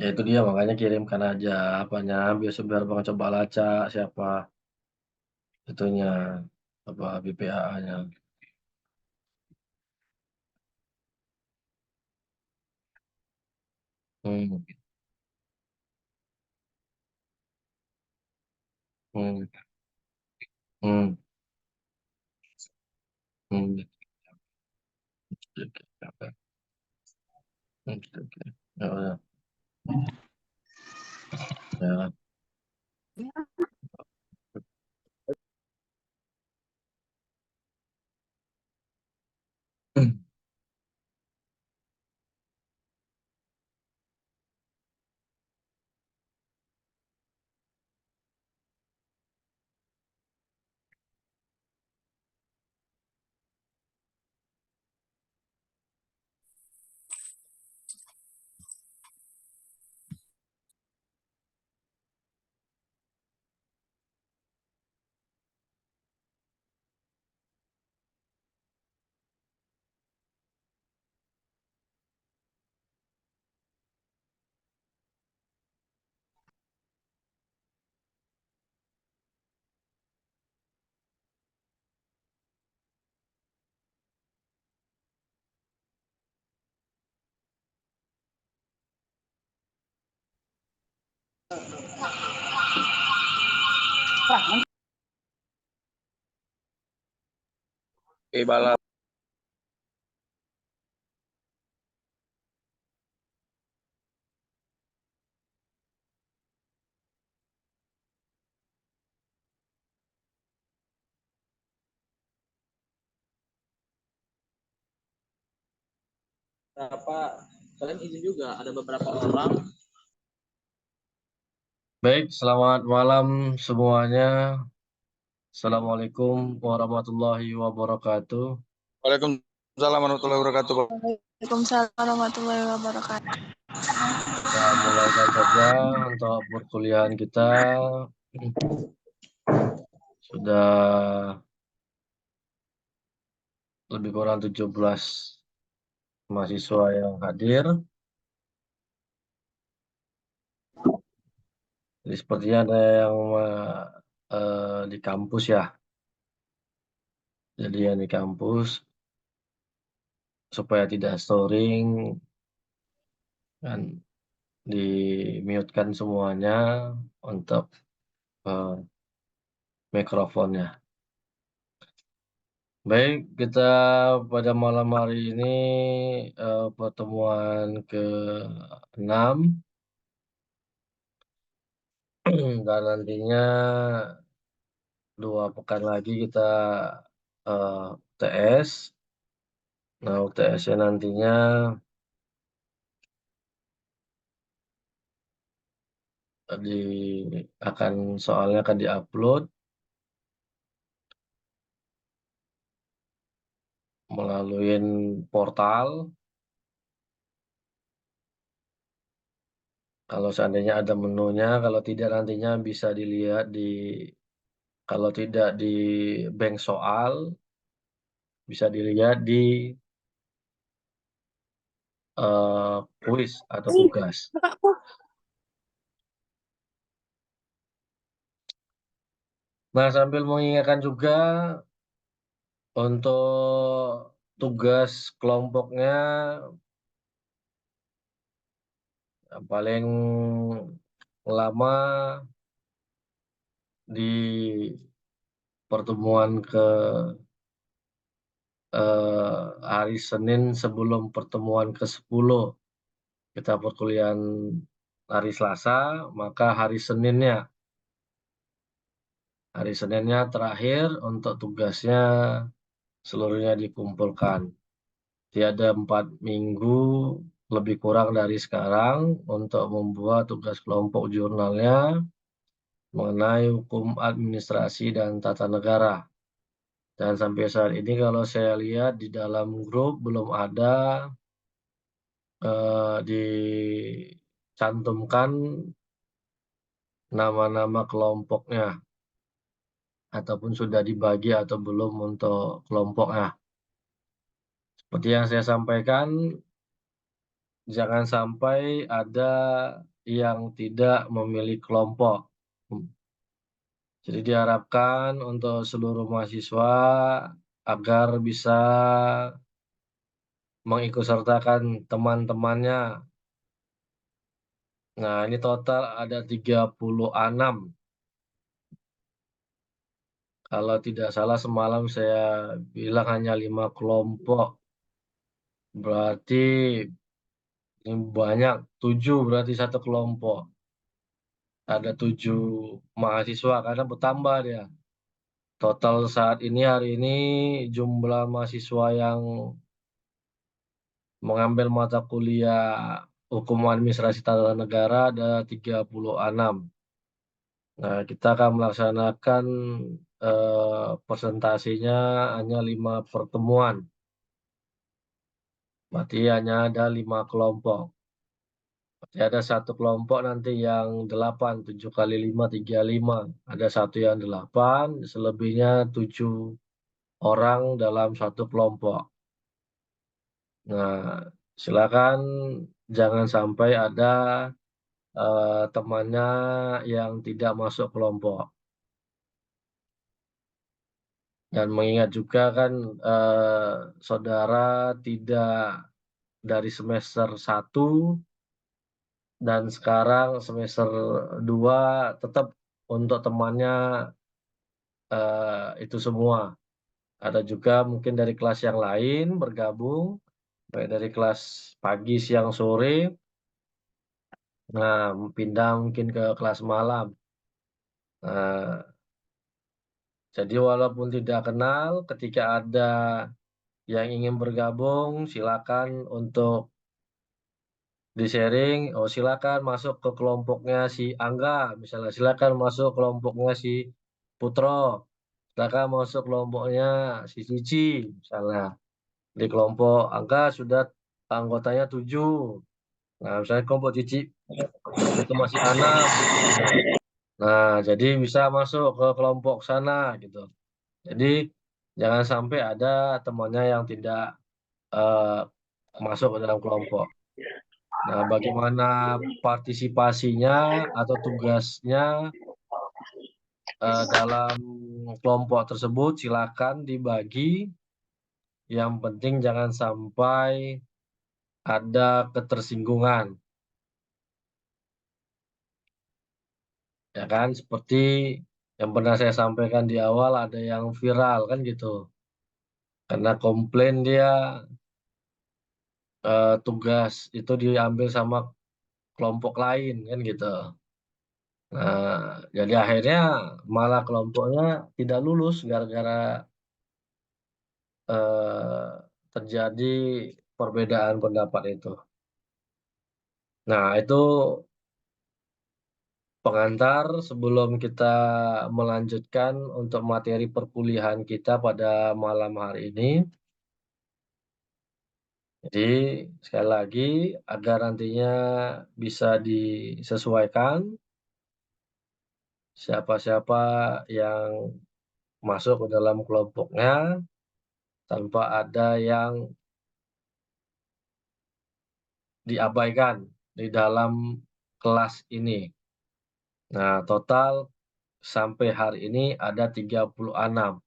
Ya itu dia makanya kirimkan aja apanya, biar Bang coba lacak siapa itunya, apa, BPAA-nya. Hmm, hmm, hmm, hmm. Oke, oke, oke. Oke, oke. Ya udah, ya. Bala. Apa kalian izin juga ada beberapa orang. Baik, selamat malam semuanya. Assalamualaikum warahmatullahi wabarakatuh. Waalaikumsalam warahmatullahi wabarakatuh. Waalaikumsalam warahmatullahi wabarakatuh. Kita mulaikan saja untuk perkuliahan kita. Sudah lebih kurang 17 mahasiswa yang hadir. Jadi sepertinya ada yang di kampus ya. Jadi yang di kampus supaya tidak storing dan di-mute-kan semuanya untuk eh, mikrofonnya. Baik, kita pada malam hari ini pertemuan ke-6 dan nantinya 2 pekan lagi kita UTS. Nah, UTS-nya nantinya di soalnya akan diupload melalui portal. Kalau seandainya ada menunya, kalau tidak nantinya bisa dilihat kalau tidak di bank soal, bisa dilihat di kuis atau tugas. Nah, sambil mengingatkan juga untuk tugas kelompoknya yang paling lama di pertemuan hari Senin sebelum pertemuan ke-10 kita perkuliahan hari Selasa, maka hari Seninnya terakhir untuk tugasnya seluruhnya dikumpulkan. Tiada 4 minggu lebih kurang dari sekarang untuk membuat tugas kelompok jurnalnya mengenai hukum administrasi dan tata negara. Dan sampai saat ini kalau saya lihat di dalam grup belum ada dicantumkan nama-nama kelompoknya ataupun sudah dibagi atau belum untuk kelompoknya. Seperti yang saya sampaikan, jangan sampai ada yang tidak memilih kelompok. Jadi diharapkan untuk seluruh mahasiswa agar bisa mengikutsertakan teman-temannya. Nah, ini total ada 36. Kalau tidak salah semalam saya bilang hanya 5 kelompok. Berarti ini banyak, 7 berarti satu kelompok. Ada 7 mahasiswa karena bertambah dia. Total saat ini hari ini jumlah mahasiswa yang mengambil mata kuliah Hukum Administrasi Tata Negara ada 36. Nah, kita akan melaksanakan presentasinya hanya 5 pertemuan. Berarti hanya ada 5 kelompok. Berarti ada satu kelompok nanti yang 8, 7 kali 5, 35. Ada satu yang 8, selebihnya 7 orang dalam satu kelompok. Nah, silakan jangan sampai ada temannya yang tidak masuk kelompok. Dan mengingat juga kan saudara tidak dari semester 1 dan sekarang semester 2 tetap untuk temannya itu semua. Ada juga mungkin dari kelas yang lain bergabung, baik dari kelas pagi, siang, sore. Nah, pindah mungkin ke kelas malam. Nah, jadi walaupun tidak kenal, ketika ada yang ingin bergabung, silakan untuk di-sharing. Oh, silakan masuk ke kelompoknya si Angga, misalnya. Silakan masuk kelompoknya si Putro. Silakan masuk kelompoknya si Cici, misalnya. Di kelompok Angga sudah anggotanya 7. Nah, misalnya kelompok Cici itu masih 6. Nah, jadi bisa masuk ke kelompok sana gitu. Jadi jangan sampai ada temannya yang tidak masuk ke dalam kelompok. Nah, bagaimana partisipasinya atau tugasnya dalam kelompok tersebut silakan dibagi. Yang penting jangan sampai ada ketersinggungan. Ya kan, seperti yang pernah saya sampaikan di awal, ada yang viral kan gitu. Karena komplain dia tugas itu diambil sama kelompok lain kan gitu. Nah, jadi akhirnya malah kelompoknya tidak lulus gara-gara terjadi perbedaan pendapat itu. Nah, itu pengantar sebelum kita melanjutkan untuk materi perkuliahan kita pada malam hari ini. Jadi, sekali lagi, agar nantinya bisa disesuaikan siapa-siapa yang masuk ke dalam kelompoknya tanpa ada yang diabaikan di dalam kelas ini. Nah, total sampai hari ini ada 36.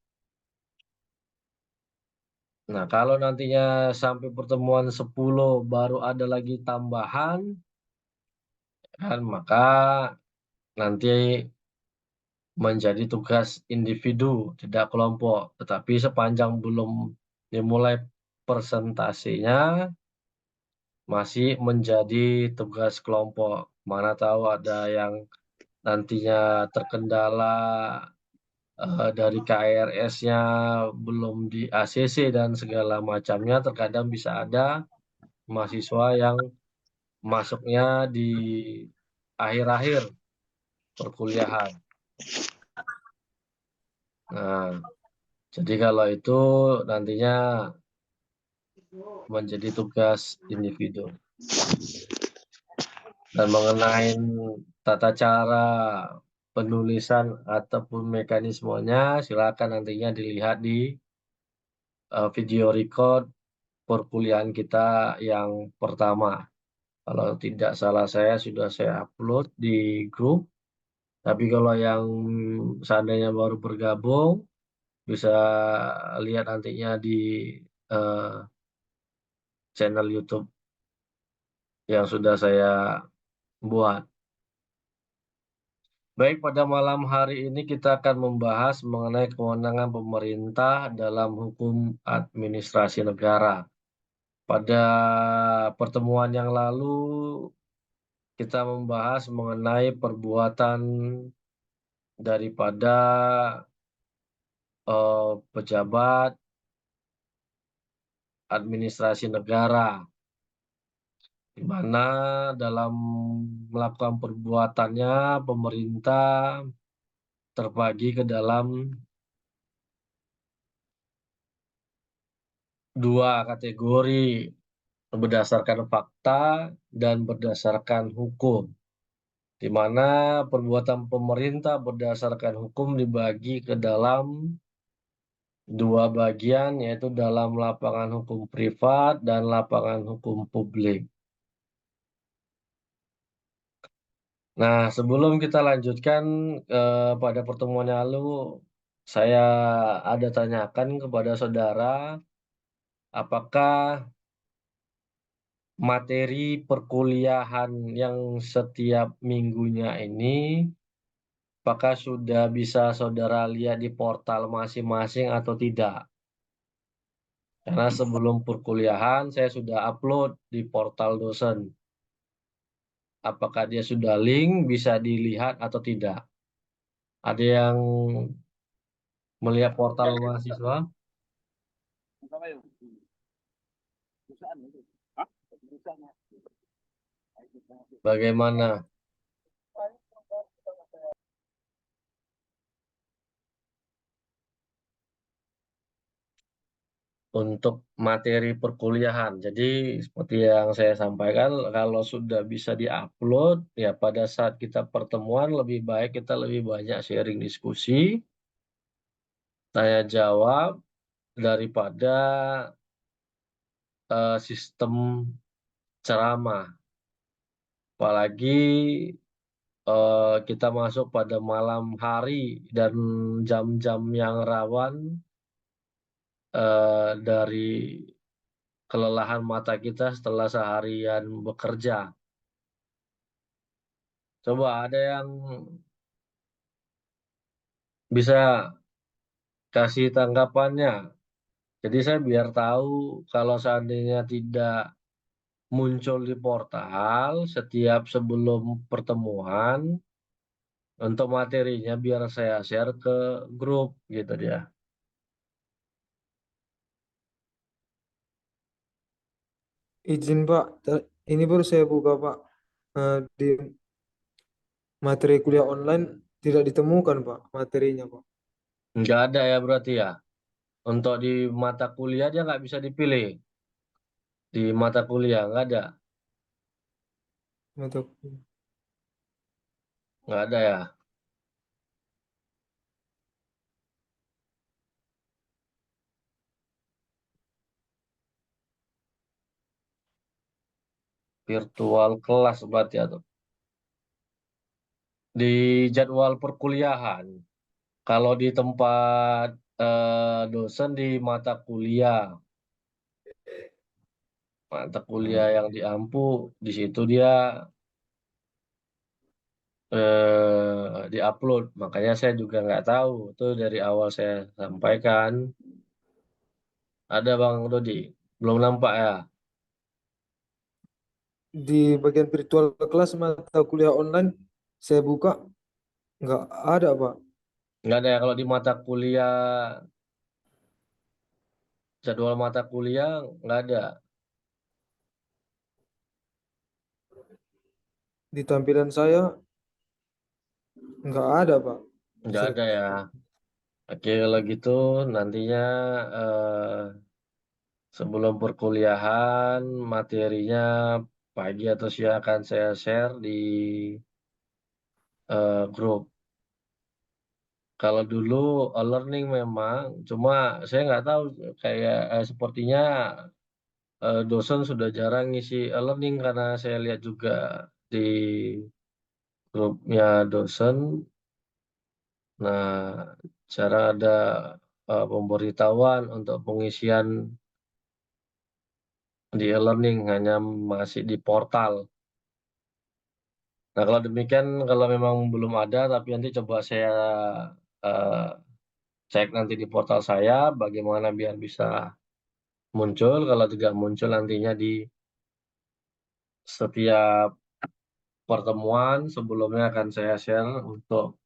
Nah, kalau nantinya sampai pertemuan 10 baru ada lagi tambahan, kan maka nanti menjadi tugas individu, tidak kelompok. Tetapi sepanjang belum dimulai presentasinya, masih menjadi tugas kelompok. Mana tahu ada yang nantinya terkendala dari KRS-nya belum di ACC dan segala macamnya, terkadang bisa ada mahasiswa yang masuknya di akhir-akhir perkuliahan. Nah, jadi kalau itu nantinya menjadi tugas individu. Dan mengenai tata cara penulisan ataupun mekanismenya, silakan nantinya dilihat di video record perkuliahan kita yang pertama. Kalau tidak salah saya sudah saya upload di grup. Tapi kalau yang seandainya baru bergabung, bisa lihat nantinya di eh, channel YouTube yang sudah saya buat. Baik, pada malam hari ini kita akan membahas mengenai kewenangan pemerintah dalam hukum administrasi negara. Pada pertemuan yang lalu, kita membahas mengenai perbuatan daripada pejabat administrasi negara, di mana dalam melakukan perbuatannya pemerintah terbagi ke dalam dua kategori berdasarkan fakta dan berdasarkan hukum, di mana perbuatan pemerintah berdasarkan hukum dibagi ke dalam dua bagian, yaitu dalam lapangan hukum privat dan lapangan hukum publik. Nah, sebelum kita lanjutkan pada pertemuan yang lalu, saya ada tanyakan kepada saudara, apakah materi perkuliahan yang setiap minggunya ini, apakah sudah bisa saudara lihat di portal masing-masing atau tidak? Karena sebelum perkuliahan, saya sudah upload di portal dosen. Apakah dia sudah link, bisa dilihat atau tidak? Ada yang melihat portal mahasiswa? Bagaimana untuk materi perkuliahan? Jadi seperti yang saya sampaikan, kalau sudah bisa diupload, ya pada saat kita pertemuan lebih baik kita lebih banyak sharing diskusi, tanya jawab, daripada sistem ceramah. Apalagi kita masuk pada malam hari dan jam-jam yang rawan dari kelelahan mata kita setelah seharian bekerja. Coba ada yang bisa kasih tanggapannya. Jadi saya biar tahu kalau seandainya tidak muncul di portal setiap sebelum pertemuan, untuk materinya biar saya share ke grup gitu dia. Izin Pak, ini baru saya buka Pak. Di materi kuliah online tidak ditemukan Pak materinya Pak. Nggak ada ya berarti ya. Untuk di mata kuliah dia nggak bisa dipilih. Di mata kuliah nggak ada. Mata Nggak ada ya. Virtual kelas berarti atau di jadwal perkuliahan. Kalau di tempat dosen di mata kuliah yang diampu, di situ dia diupload. Makanya saya juga nggak tahu. Itu dari awal saya sampaikan. Ada Bang Dodi, belum nampak ya? di bagian virtual kelas mata kuliah online saya buka nggak ada Pak. Nggak ada ya kalau di mata kuliah, jadwal mata kuliah nggak ada. Di tampilan saya nggak ada Pak. Nggak ada ya. Oke, kalau gitu nantinya eh, sebelum perkuliahan materinya pagi atau siang akan saya share di grup. Kalau dulu learning memang, cuma saya nggak tahu kayak sepertinya dosen sudah jarang ngisi e-learning karena saya lihat juga di grupnya dosen. Nah, cara ada pemberitahuan untuk pengisian di e-learning hanya masih di portal. Nah, kalau demikian, kalau memang belum ada, tapi nanti coba saya eh, cek nanti di portal saya bagaimana biar bisa muncul. Kalau tidak muncul nantinya di setiap pertemuan sebelumnya akan saya share untuk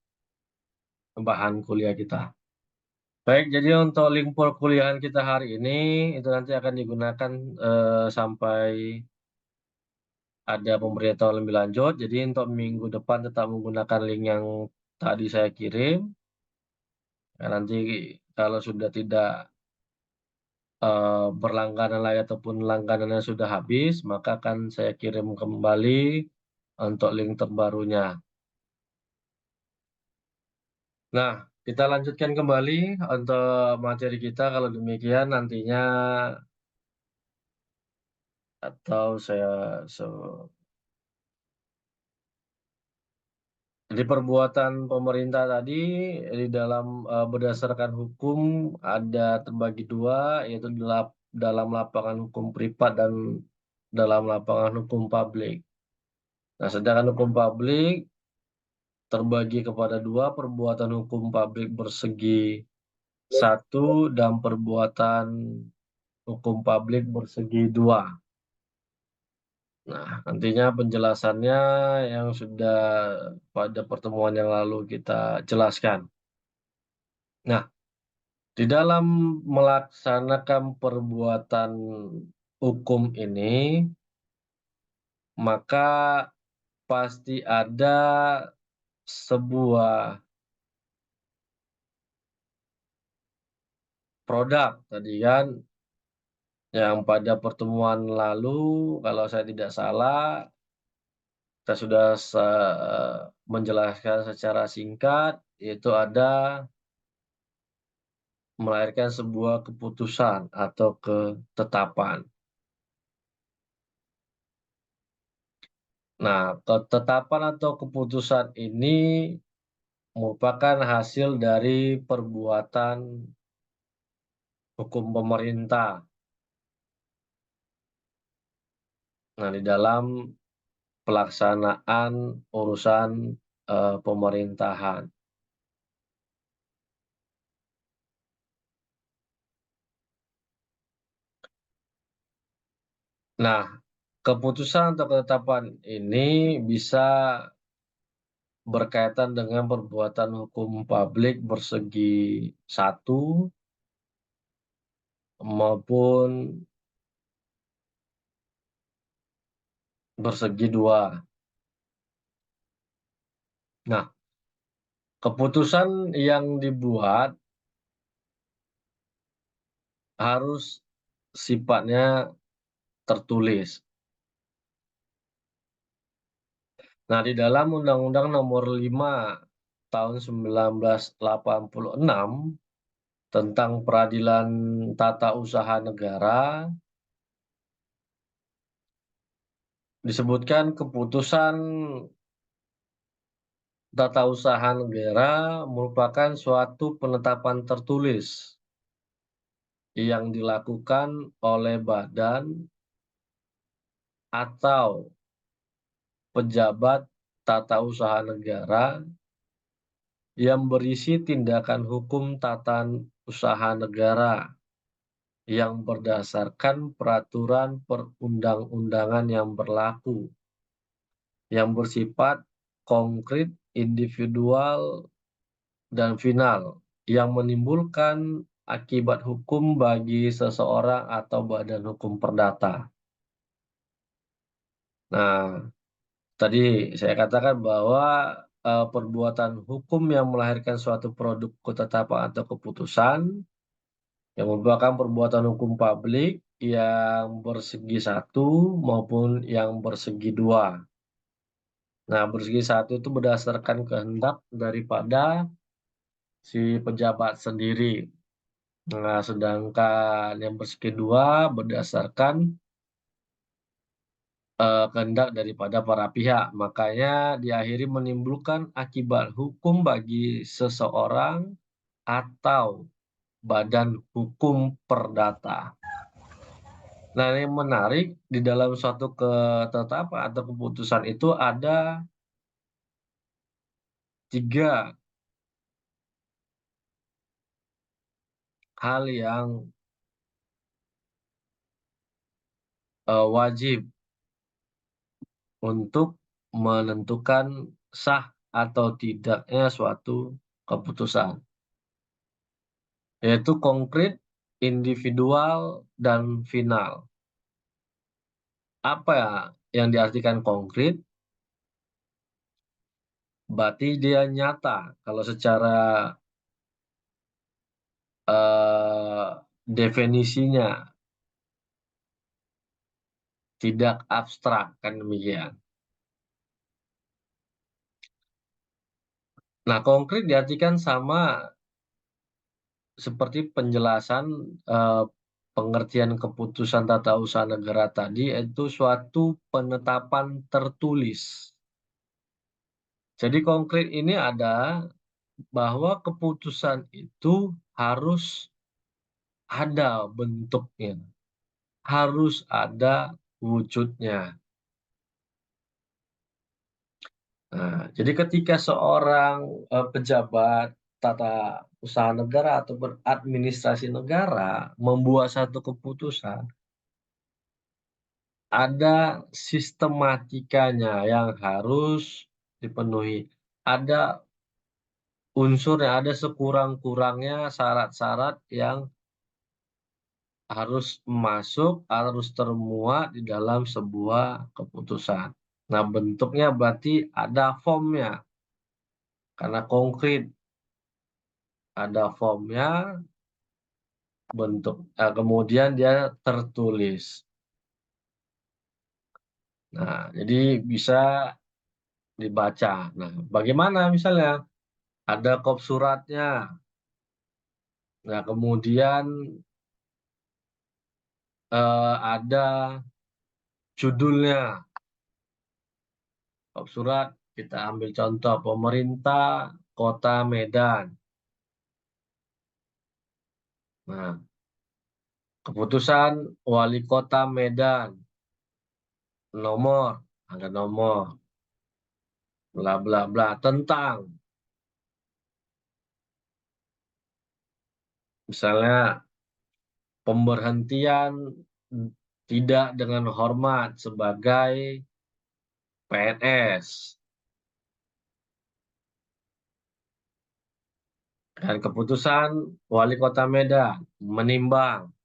bahan kuliah kita. Baik, jadi untuk link perkuliahan kita hari ini itu nanti akan digunakan sampai ada pemberitahuan lebih lanjut. Jadi untuk minggu depan tetap menggunakan link yang tadi saya kirim. Nah, nanti kalau sudah tidak berlangganan lagi ataupun langganannya sudah habis, maka akan saya kirim kembali untuk link terbarunya. Nah, kita lanjutkan kembali untuk materi kita. Kalau demikian nantinya atau saya jadi perbuatan pemerintah tadi di dalam berdasarkan hukum ada terbagi dua, yaitu dalam lapangan hukum privat dan dalam lapangan hukum publik. Nah, sedangkan hukum publik terbagi kepada dua, perbuatan hukum publik bersegi satu dan perbuatan hukum publik bersegi dua. Nah, nantinya penjelasannya yang sudah pada pertemuan yang lalu kita jelaskan. Nah, di dalam melaksanakan perbuatan hukum ini, maka pasti ada sebuah produk tadi kan, yang pada pertemuan lalu, kalau saya tidak salah, kita sudah menjelaskan secara singkat, yaitu ada melahirkan sebuah keputusan atau ketetapan. Nah, ketetapan atau keputusan ini merupakan hasil dari perbuatan hukum pemerintah. Nah, di dalam pelaksanaan urusan pemerintahan. Nah, keputusan atau ketetapan ini bisa berkaitan dengan perbuatan hukum publik bersegi satu maupun bersegi dua. Nah, keputusan yang dibuat harus sifatnya tertulis. Nah, di dalam Undang-Undang Nomor 5 tahun 1986 tentang Peradilan Tata Usaha Negara disebutkan keputusan tata usaha negara merupakan suatu penetapan tertulis yang dilakukan oleh badan atau pejabat tata usaha negara yang berisi tindakan hukum tata usaha negara yang berdasarkan peraturan perundang-undangan yang berlaku, yang bersifat konkret, individual, dan final, yang menimbulkan akibat hukum bagi seseorang atau badan hukum perdata. Nah, tadi saya katakan bahwa perbuatan hukum yang melahirkan suatu produk ketetapan atau keputusan yang merupakan perbuatan hukum publik yang bersegi satu maupun yang bersegi dua. Nah, bersegi satu itu berdasarkan kehendak daripada si pejabat sendiri. Nah, sedangkan yang bersegi dua berdasarkan kehendak daripada para pihak. Makanya diakhiri menimbulkan akibat hukum bagi seseorang atau badan hukum perdata. Nah, yang menarik di dalam suatu ketetapan atau keputusan itu ada 3 hal yang wajib untuk menentukan sah atau tidaknya suatu keputusan, yaitu konkret, individual, dan final. Apa yang diartikan konkret? Berarti dia nyata. Kalau secara definisinya tidak abstrak, kan demikian. Nah, konkret diartikan sama seperti penjelasan pengertian keputusan tata usaha negara tadi, itu suatu penetapan tertulis. Jadi konkret ini ada bahwa keputusan itu harus ada bentuknya, harus ada wujudnya. Nah, jadi ketika seorang pejabat tata usaha negara atau beradministrasi negara membuat satu keputusan, ada sistematikanya yang harus dipenuhi. Ada unsurnya, ada sekurang-kurangnya syarat-syarat yang harus masuk, harus termuat di dalam sebuah keputusan. Nah, bentuknya berarti ada formnya, karena konkret. Ada formnya, bentuk, kemudian dia tertulis. Nah, jadi bisa dibaca. Nah, bagaimana misalnya ada kop suratnya. Nah, kemudian ada judulnya. Kop surat, kita ambil contoh pemerintah Kota Medan. Nah, keputusan Wali Kota Medan, nomor, ada nomor, bla bla bla, tentang misalnya pemberhentian tidak dengan hormat sebagai PNS. Dan keputusan Wali Kota Medan menimbang,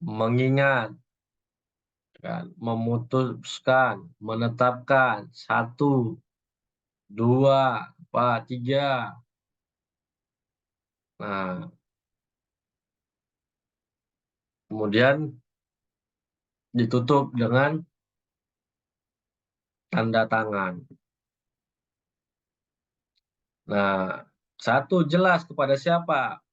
mengingat, kan, memutuskan, menetapkan 1, 2, 3. Nah, kemudian ditutup dengan tanda tangan. Nah, 1 jelas kepada siapa?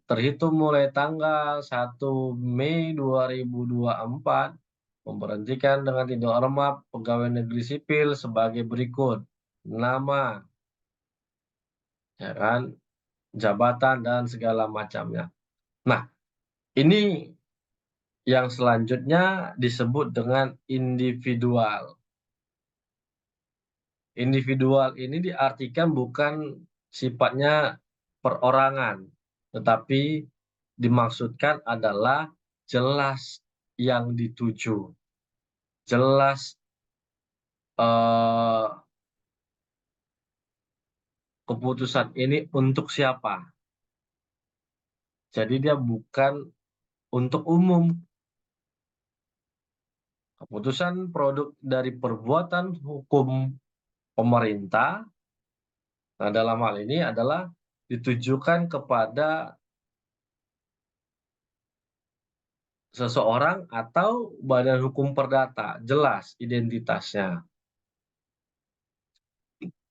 Terhitung mulai tanggal 1 Mei 2024, memberhentikan dengan tidak hormat pegawai negeri sipil sebagai berikut. Nama, ya kan, jabatan, dan segala macamnya. Nah, ini yang selanjutnya disebut dengan individual. Individual ini diartikan bukan sifatnya perorangan, tetapi dimaksudkan adalah jelas yang dituju, jelas keputusan ini untuk siapa. Jadi dia bukan untuk umum. Keputusan produk dari perbuatan hukum pemerintah, nah dalam hal ini adalah ditujukan kepada seseorang atau badan hukum perdata, jelas identitasnya.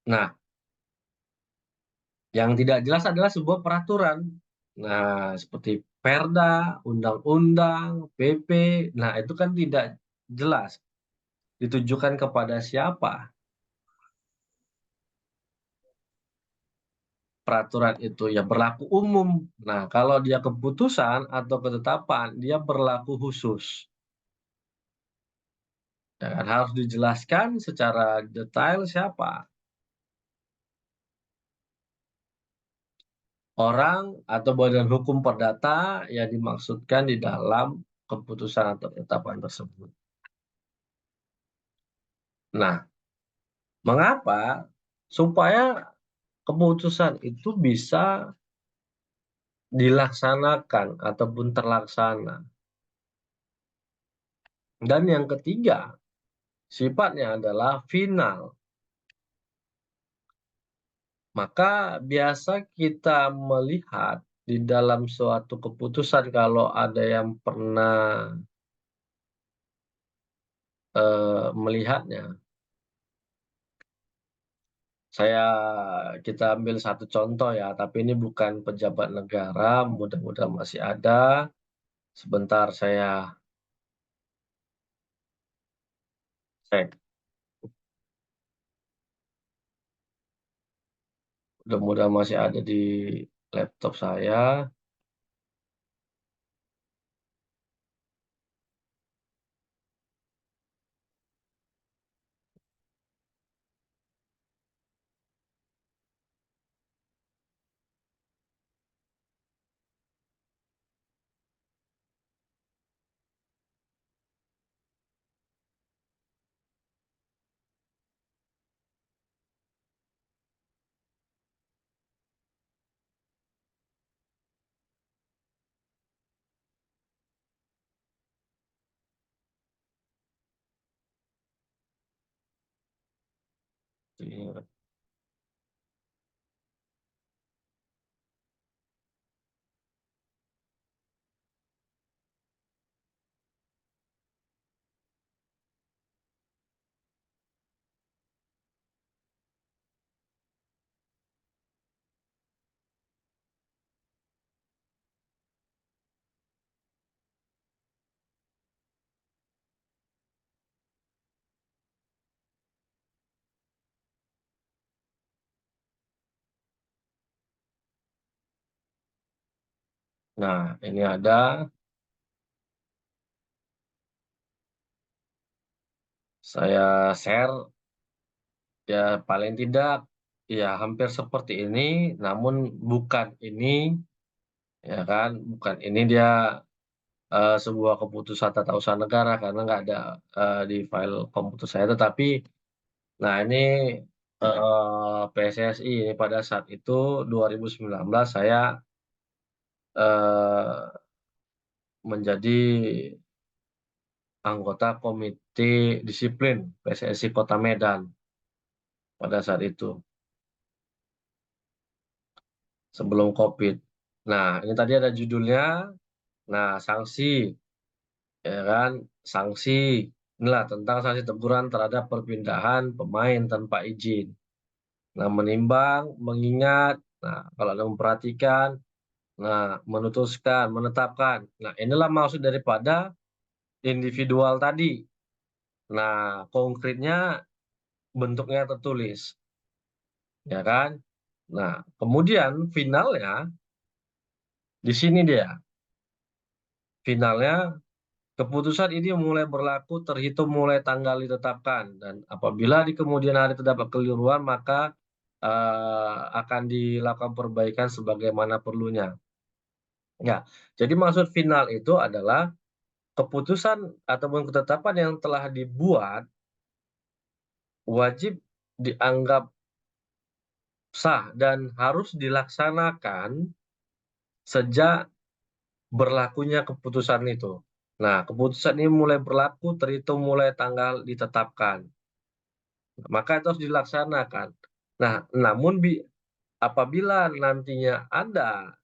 Nah, yang tidak jelas adalah sebuah peraturan. Nah, seperti Perda, undang-undang, PP, nah itu kan tidak jelas. ditujukan kepada siapa peraturan itu? Ya berlaku umum. Nah, kalau dia keputusan atau ketetapan, dia berlaku khusus. Ya kan? Harus dijelaskan secara detail siapa orang atau badan hukum perdata yang dimaksudkan di dalam keputusan atau ketetapan tersebut. Nah, mengapa? Supaya keputusan itu bisa dilaksanakan ataupun terlaksana. Dan yang ketiga, sifatnya adalah final. Maka biasa kita melihat di dalam suatu keputusan kalau ada yang pernah melihatnya. Kita ambil satu contoh ya, tapi ini bukan pejabat negara, mudah-mudahan masih ada. Sebentar saya cek. Mudah-mudahan masih ada di laptop saya. Nah, ini ada. Saya share, ya paling tidak ya hampir seperti ini, namun bukan ini, ya kan, bukan ini dia sebuah keputusan tata usaha negara karena nggak ada di file komputer saya, tetapi nah ini PSSI ini pada saat itu 2019 saya menjadi anggota komite disiplin PSSI Kota Medan pada saat itu sebelum COVID. Nah, ini tadi ada judulnya. Nah, sanksi, ya kan, sanksi. Inilah tentang sanksi teguran terhadap perpindahan pemain tanpa izin. Nah, menimbang, mengingat, nah kalau ada memperhatikan, nah memutuskan, menetapkan. Nah, inilah maksud daripada individual tadi. Nah, konkretnya bentuknya tertulis, ya kan? Nah, kemudian finalnya di sini dia. Finalnya keputusan ini mulai berlaku terhitung mulai tanggal ditetapkan, dan apabila di kemudian hari terdapat kekeliruan maka akan dilakukan perbaikan sebagaimana perlunya. Ya, jadi maksud final itu adalah keputusan ataupun ketetapan yang telah dibuat wajib dianggap sah dan harus dilaksanakan sejak berlakunya keputusan itu. Nah, keputusan ini mulai berlaku terhitung mulai tanggal ditetapkan. Maka itu harus dilaksanakan. Nah, namun apabila nantinya ada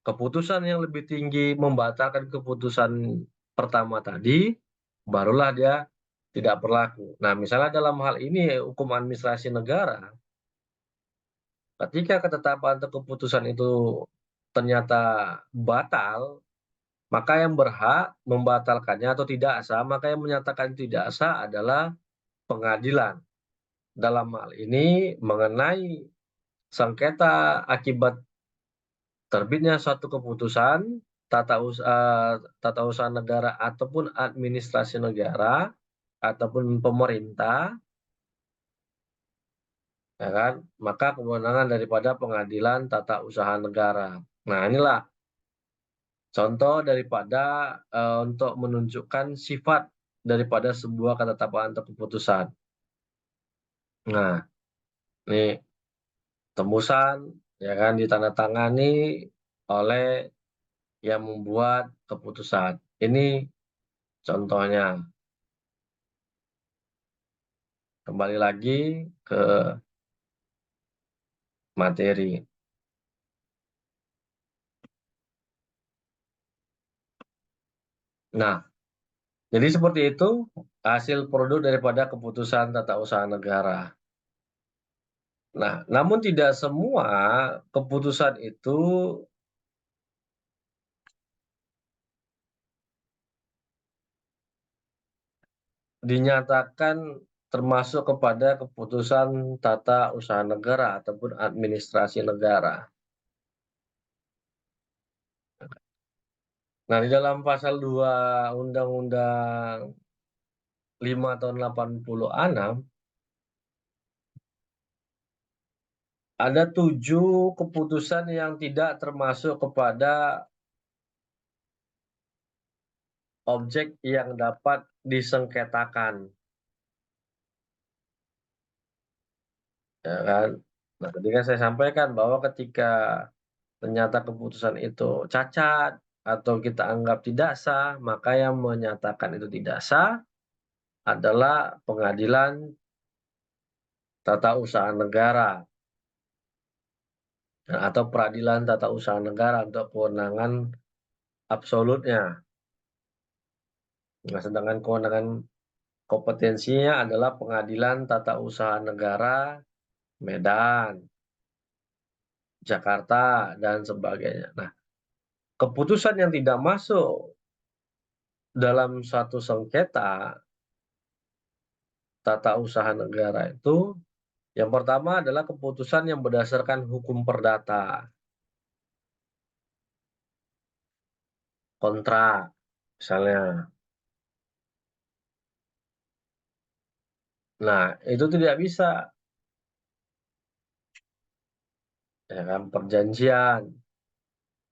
keputusan yang lebih tinggi membatalkan keputusan pertama tadi, barulah dia tidak berlaku. Nah, misalnya dalam hal ini hukum administrasi negara, ketika ketetapan atau keputusan itu ternyata batal, Maka yang berhak membatalkannya atau tidak sah, maka yang menyatakan tidak sah adalah pengadilan. Dalam hal ini mengenai sengketa akibat terbitnya suatu keputusan tata usaha negara ataupun administrasi negara ataupun pemerintah, ya kan, maka kewenangan daripada pengadilan tata usaha negara. Nah, inilah contoh daripada untuk menunjukkan sifat daripada sebuah ketetapan atau keputusan. Nah, ini tembusan, ya kan, ditandatangani oleh yang membuat keputusan. Ini contohnya. Kembali lagi ke materi. Nah, jadi seperti itu hasil produk daripada keputusan tata usaha negara. Nah, namun tidak semua keputusan itu dinyatakan termasuk kepada keputusan tata usaha negara ataupun administrasi negara. Nah, di dalam pasal 2 Undang-Undang 5 tahun 86 ada 7 keputusan yang tidak termasuk kepada objek yang dapat disengketakan, ya kan? Nah, tadi kan saya sampaikan bahwa ketika ternyata keputusan itu cacat atau kita anggap tidak sah, maka yang menyatakan itu tidak sah adalah Pengadilan Tata Usaha Negara atau Peradilan Tata Usaha Negara untuk kewenangan absolutnya. Nah, sedangkan kewenangan kompetensinya adalah Pengadilan Tata Usaha Negara Medan, Jakarta, dan sebagainya. Nah, keputusan yang tidak masuk dalam satu sengketa tata usaha negara itu, yang pertama adalah keputusan yang berdasarkan hukum perdata, kontrak, misalnya. Nah, itu tidak bisa, ya kan, perjanjian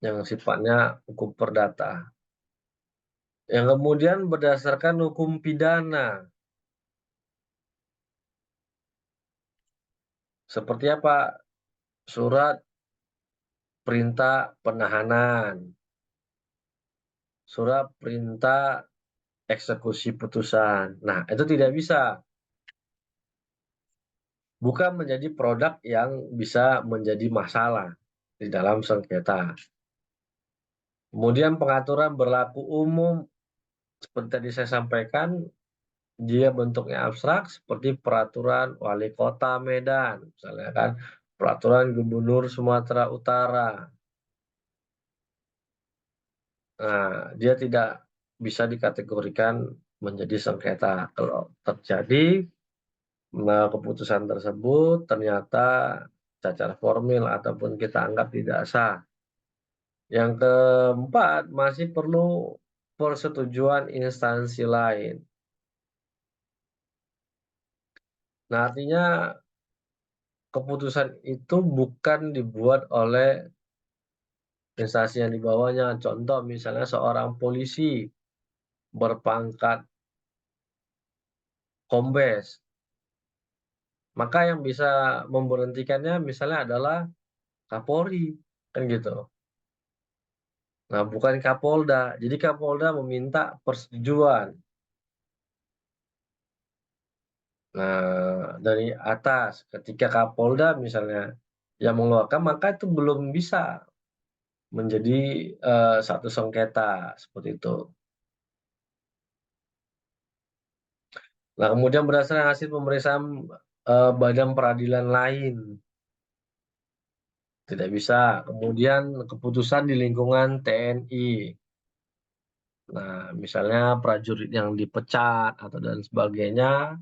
yang sifatnya hukum perdata. Yang kemudian berdasarkan hukum pidana. Seperti apa? Surat perintah penahanan, surat perintah eksekusi putusan. Nah, itu tidak bisa. Bukan menjadi produk yang bisa menjadi masalah di dalam sengketa. Kemudian pengaturan berlaku umum, seperti tadi saya sampaikan, dia bentuknya abstrak seperti peraturan wali kota Medan, misalnya kan, peraturan gubernur Sumatera Utara. Nah, dia tidak bisa dikategorikan menjadi sengketa. Kalau terjadi keputusan tersebut ternyata cacat formil ataupun kita anggap tidak sah. Yang keempat, masih perlu persetujuan instansi lain. Nah, artinya keputusan itu bukan dibuat oleh instansi yang di bawahnya. Contoh misalnya seorang polisi berpangkat kombes, maka yang bisa memberhentikannya misalnya adalah Kapolri, kan gitu. Nah, bukan Kapolda. Jadi Kapolda meminta persetujuan. Nah, dari atas, ketika Kapolda misalnya yang mengeluarkan, maka itu belum bisa menjadi satu sengketa seperti itu. Nah, kemudian berdasarkan hasil pemeriksaan badan peradilan lain, tidak bisa. Kemudian keputusan di lingkungan TNI, Nah, misalnya prajurit yang dipecat atau dan sebagainya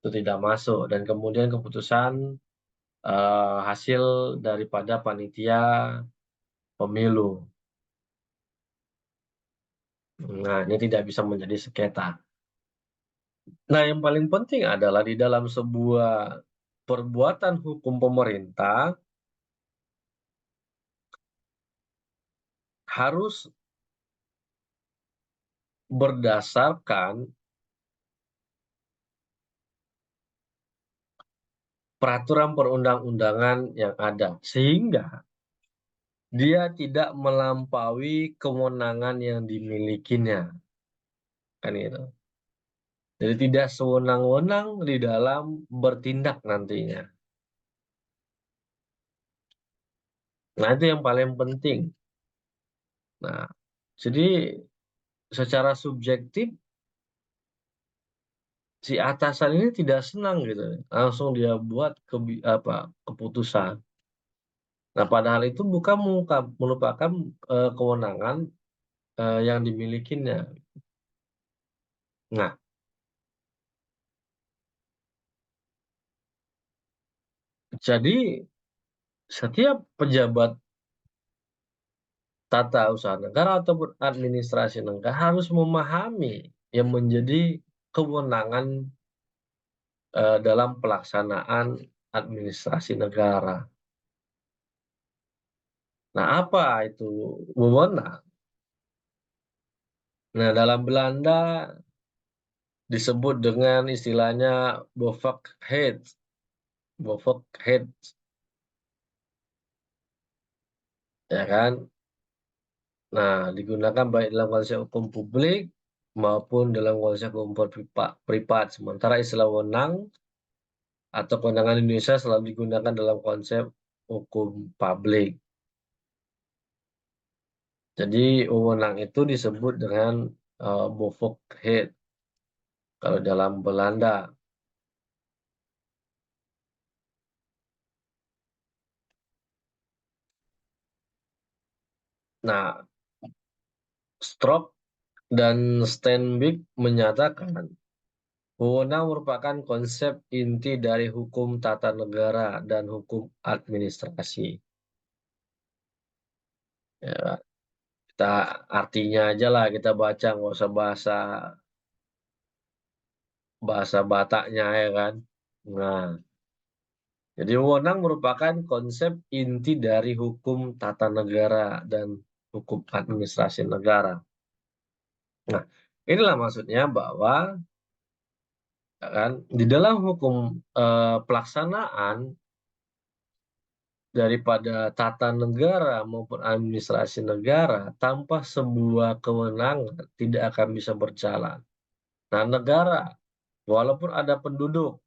itu tidak masuk, dan kemudian keputusan hasil daripada panitia pemilu. Nah, ini tidak bisa menjadi sengketa. Nah, yang paling penting adalah di dalam sebuah perbuatan hukum pemerintah harus berdasarkan peraturan perundang-undangan yang ada, sehingga dia tidak melampaui kewenangan yang dimilikinya, kan gitu. Jadi tidak sewenang-wenang di dalam bertindak nantinya. Nah, itu yang paling penting. Nah, jadi secara subjektif si atasan ini tidak senang gitu, langsung dia buat keputusan. Nah, padahal itu bukan merupakan kewenangan yang dimilikinya. Nah, jadi setiap pejabat tata usaha negara ataupun administrasi negara harus memahami yang menjadi kewenangan dalam pelaksanaan administrasi negara. Nah, apa itu wewenang? Nah, dalam Belanda disebut dengan istilahnya bevoegdheid. Bevoegdheid, ya kan? Nah, digunakan baik dalam konsep hukum publik maupun dalam konsep hukum privat. Sementara istilah wewenang atau kewenangan Indonesia selalu digunakan dalam konsep hukum publik. Jadi wewenang itu disebut dengan bevoegdheid kalau dalam Belanda. Nah, Stroop dan Steinbeck menyatakan wewenang merupakan konsep inti dari hukum tata negara dan hukum administrasi. Ya, kita artinya aja lah, kita baca, nggak usah bahasa Bataknya, ya kan. Nah, jadi wewenang merupakan konsep inti dari hukum tata negara dan hukum administrasi negara. Nah, inilah maksudnya bahwa, ya kan, di dalam hukum pelaksanaan daripada tata negara maupun administrasi negara, tanpa sebuah kewenangan tidak akan bisa berjalan. Nah, negara, walaupun ada penduduk,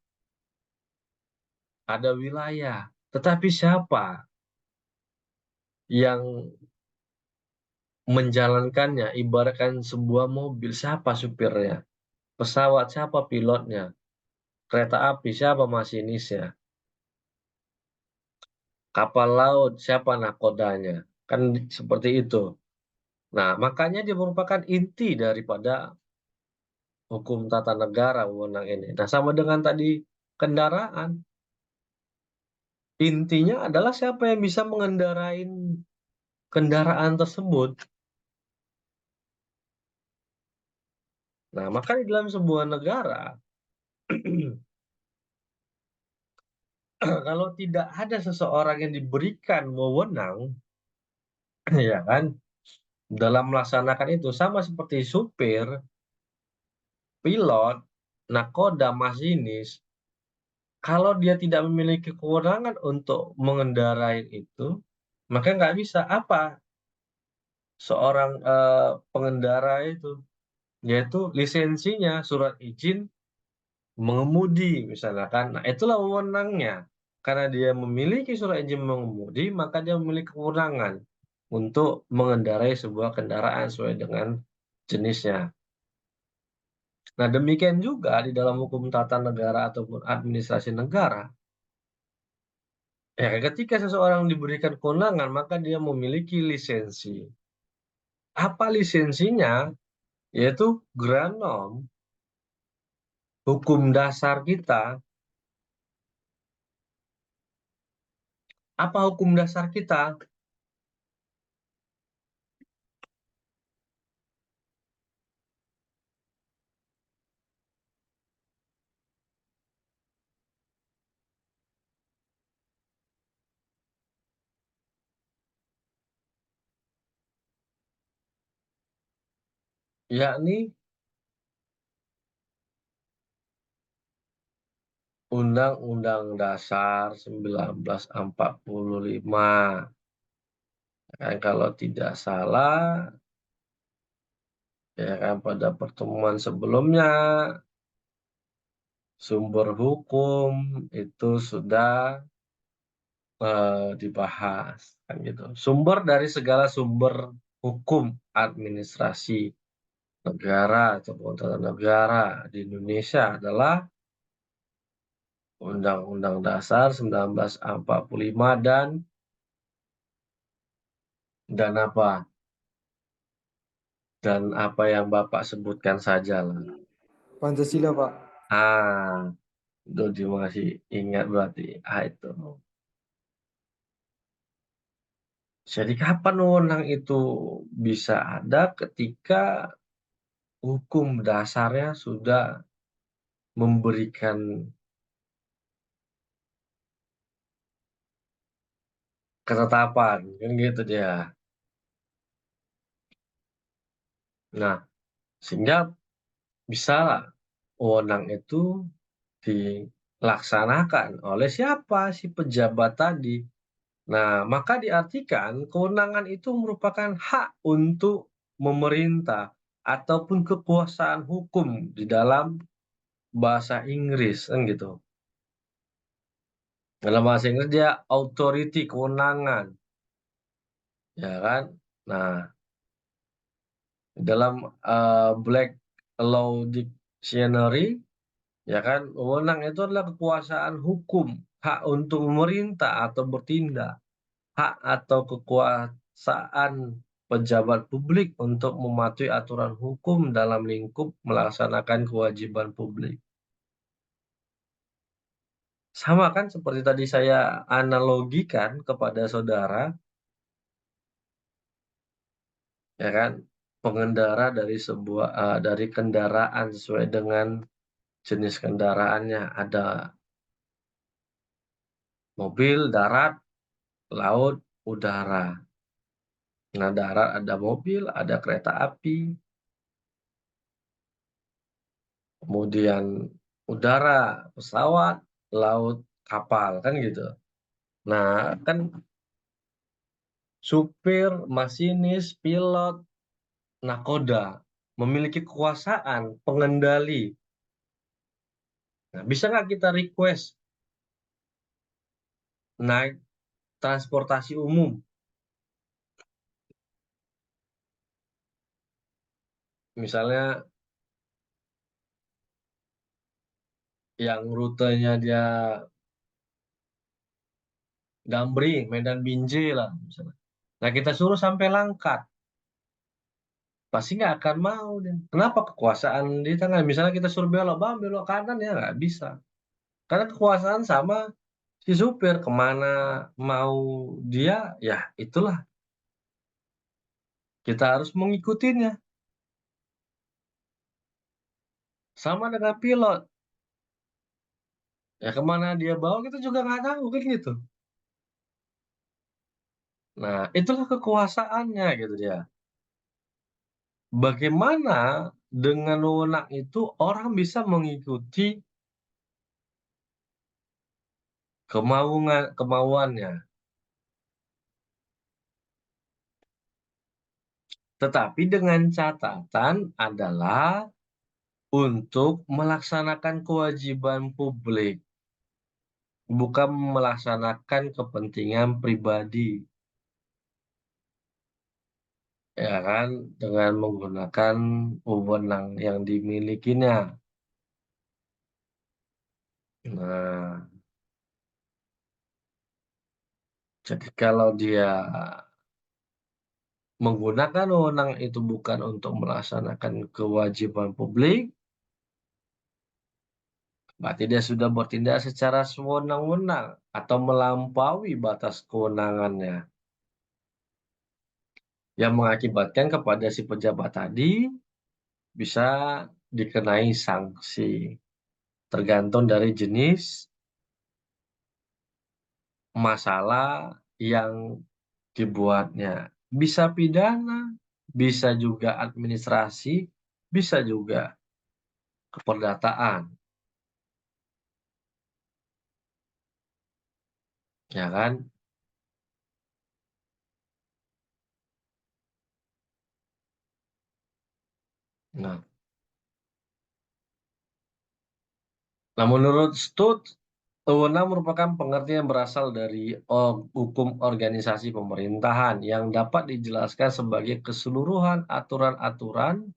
ada wilayah, tetapi siapa yang menjalankannya? Ibaratkan sebuah mobil, siapa supirnya? Pesawat, siapa pilotnya? Kereta api, siapa masinisnya? Kapal laut, siapa nakodanya? Kan seperti itu. Nah, makanya dia merupakan inti daripada hukum tata negara wewenang ini. Nah, sama dengan tadi kendaraan. Intinya adalah siapa yang bisa mengendarai kendaraan tersebut. Nah, maka di dalam sebuah negara, kalau tidak ada seseorang yang diberikan wewenang, ya kan, dalam melaksanakan itu, sama seperti supir, pilot, nakoda, masinis, kalau dia tidak memiliki kewenangan untuk mengendarai itu, maka nggak bisa apa seorang pengendara itu, yaitu lisensinya, surat izin mengemudi misalnya kan. Nah, itulah wewenangnya. Karena dia memiliki surat izin mengemudi, maka dia memiliki kewenangan untuk mengendarai sebuah kendaraan sesuai dengan jenisnya. Nah, demikian juga di dalam hukum tata negara ataupun administrasi negara. Ya, ketika seseorang diberikan kewenangan, maka dia memiliki lisensi. Apa lisensinya? yaitu Granom, hukum dasar kita. Apa hukum dasar kita? Yakni Undang-Undang Dasar 1945. Kan kalau tidak salah, ya kan pada pertemuan sebelumnya, sumber hukum itu sudah dibahas, kan gitu. Sumber dari segala sumber hukum administrasi negara atau tata negara di Indonesia adalah Undang-Undang Dasar 1945 dan apa? Dan apa yang Bapak sebutkan saja lah. Pancasila, Pak. Dodi masih ingat berarti. Itu. Jadi kapan wewenang itu bisa ada ketika hukum dasarnya sudah memberikan ketetapan, kan gitu dia. Nah, sehingga bisa wewenang itu dilaksanakan oleh siapa si pejabat tadi. Nah, maka diartikan kewenangan itu merupakan hak untuk memerintah ataupun kekuasaan hukum di dalam bahasa Inggris, kan gitu. Dalam bahasa Inggris dia authority, kewenangan, ya kan. Nah, dalam Black Law Dictionary, ya kan, wewenang itu adalah kekuasaan hukum, hak untuk memerintah atau bertindak, hak atau kekuasaan pejabat publik untuk mematuhi aturan hukum dalam lingkup melaksanakan kewajiban publik. Sama kan seperti tadi saya analogikan kepada saudara, ya kan, pengendara dari dari kendaraan sesuai dengan jenis kendaraannya. Ada mobil, darat, laut, udara. Nah, darat ada mobil, ada kereta api, kemudian udara, pesawat, laut, kapal, kan gitu. Nah, kan supir, masinis, pilot, nakoda memiliki kekuasaan pengendali. Nah, bisa nggak kita request naik transportasi umum? Misalnya yang rutenya dia Damri, Medan Binjai lah misalnya. Nah, kita suruh sampai Langkat, pasti nggak akan mau dia. Kenapa? Kekuasaan di tangan. Misalnya kita suruh belok, bang belok kanan, ya nggak bisa. Karena kekuasaan sama si supir, kemana mau dia, ya itulah. Kita harus mengikutinya. Sama dengan pilot. Ya kemana dia bawa kita juga nggak tahu, kan gitu. Nah, itulah kekuasaannya gitu dia. Bagaimana dengan wewenang itu orang bisa mengikuti kemauannya. Tetapi dengan catatan adalah untuk melaksanakan kewajiban publik, bukan melaksanakan kepentingan pribadi. Ya kan, dengan menggunakan wewenang yang dimilikinya. Nah, jadi kalau dia menggunakan wewenang itu bukan untuk melaksanakan kewajiban publik, berarti dia sudah bertindak secara sewenang-wenang atau melampaui batas kewenangannya, yang mengakibatkan kepada si pejabat tadi bisa dikenai sanksi, tergantung dari jenis masalah yang dibuatnya. Bisa pidana, bisa juga administrasi, bisa juga keperdataan, ya kan? Nah, menurut Stud, wewenang merupakan pengertian yang berasal dari hukum organisasi pemerintahan yang dapat dijelaskan sebagai keseluruhan aturan-aturan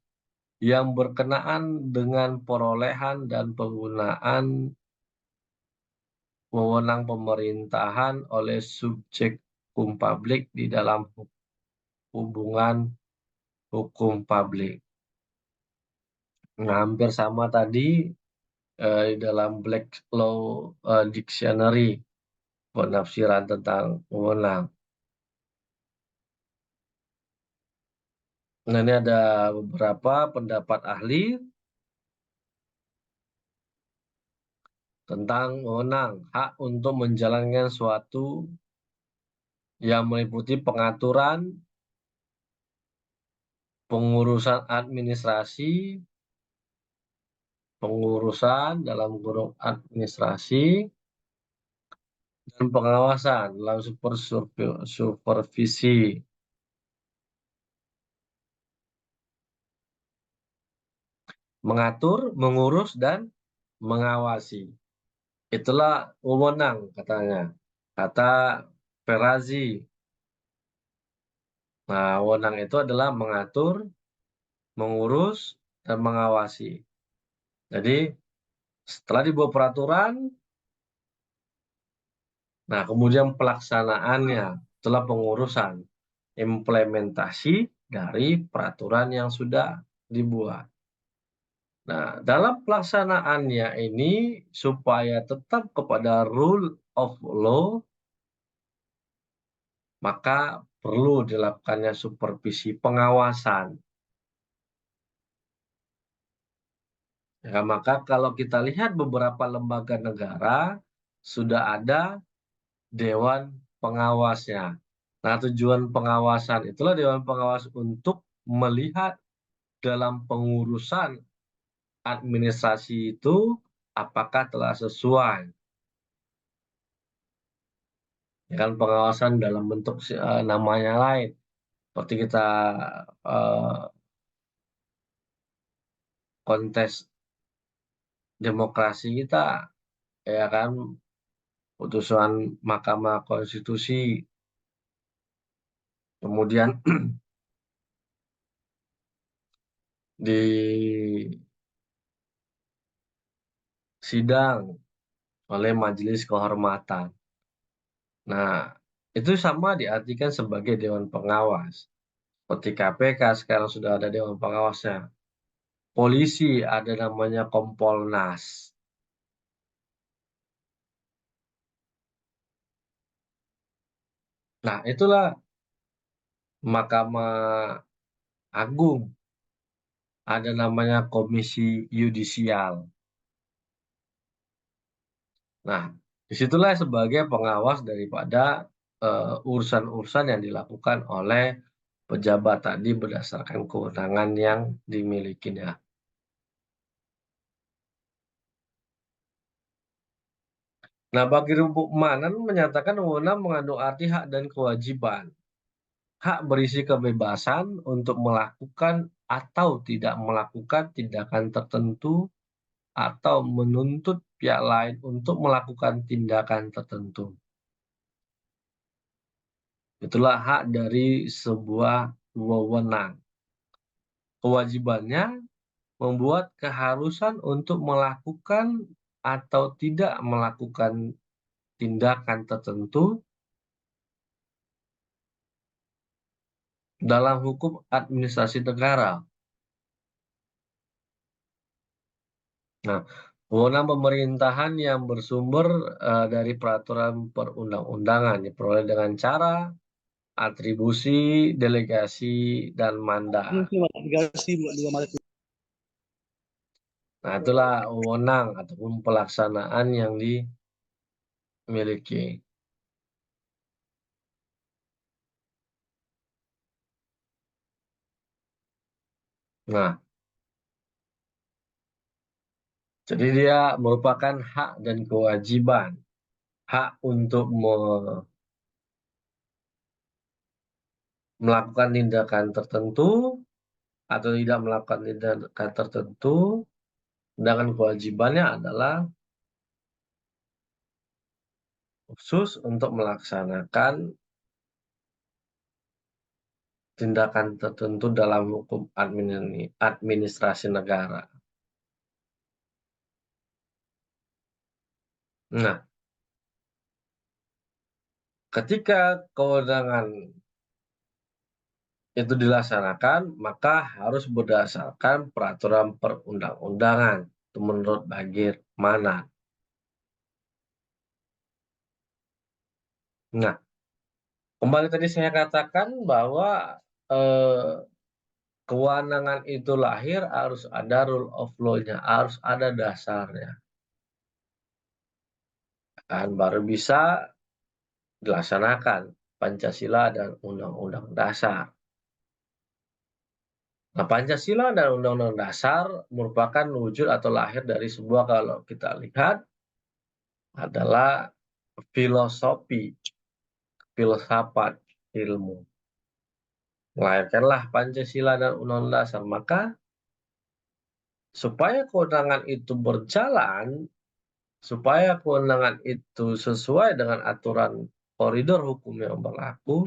yang berkenaan dengan perolehan dan penggunaan wewenang pemerintahan oleh subjek hukum publik di dalam hubungan hukum publik. Nah, hampir sama tadi di dalam Black Law Dictionary, penafsiran tentang wewenang. Nah, ini ada beberapa pendapat ahli tentang wewenang, hak untuk menjalankan suatu yang meliputi pengaturan, pengurusan administrasi, pengurusan dalam kurung administrasi, dan pengawasan dalam supervisi. Mengatur, mengurus, dan mengawasi. Itulah wewenang katanya, kata Ferazi. Nah, wewenang itu adalah mengatur, mengurus, dan mengawasi. Jadi, setelah dibuat peraturan, nah kemudian pelaksanaannya, setelah pengurusan, implementasi dari peraturan yang sudah dibuat. Nah, dalam pelaksanaannya ini, supaya tetap kepada rule of law, maka perlu dilakukannya supervisi pengawasan. Ya, maka kalau kita lihat beberapa lembaga negara, sudah ada dewan pengawasnya. Nah, tujuan pengawasan itulah dewan pengawas untuk melihat dalam pengurusan administrasi itu apakah telah sesuai. Ya kan, pengawasan dalam bentuk namanya lain. Seperti kita kontes demokrasi kita, ya kan, putusan Mahkamah Konstitusi, kemudian di sidang oleh Majelis Kehormatan. Nah, itu sama diartikan sebagai Dewan Pengawas. Seperti KPK sekarang sudah ada Dewan Pengawasnya. Polisi ada namanya Kompolnas. Nah, itulah Mahkamah Agung. Ada namanya Komisi Yudisial. Nah, disitulah sebagai pengawas daripada urusan-urusan yang dilakukan oleh pejabat tadi berdasarkan kewenangan yang dimilikinya. Nah, bagi Rukmanan menyatakan wewenang mengandung arti hak dan kewajiban. Hak berisi kebebasan untuk melakukan atau tidak melakukan tindakan tertentu atau menuntut pihak lain untuk melakukan tindakan tertentu. Itulah hak dari sebuah wewenang. Kewajibannya membuat keharusan untuk melakukan atau tidak melakukan tindakan tertentu dalam hukum administrasi negara. Nah, wewenang pemerintahan yang bersumber dari peraturan perundang-undangan diperoleh dengan cara atribusi, delegasi, dan mandat. Nah, itulah wewenang ataupun pelaksanaan yang dimiliki. Nah, jadi dia merupakan hak dan kewajiban. Hak untuk melakukan tindakan tertentu atau tidak melakukan tindakan tertentu, sedangkan kewajibannya adalah khusus untuk melaksanakan tindakan tertentu dalam hukum administrasi negara. Nah, ketika kewenangan itu dilaksanakan, maka harus berdasarkan peraturan perundang-undangan. Itu menurut bagaimana. Nah, kembali tadi saya katakan bahwa kewenangan itu lahir harus ada rule of law-nya, harus ada dasarnya. Kan baru bisa dilaksanakan Pancasila dan Undang-Undang Dasar. Nah, Pancasila dan Undang-Undang Dasar merupakan wujud atau lahir dari sebuah, kalau kita lihat, adalah filosofi, filsafat, ilmu. Melahirkanlah Pancasila dan Undang-Undang Dasar. Maka, supaya kewenangan itu berjalan, supaya kewenangan itu sesuai dengan aturan koridor hukum yang berlaku,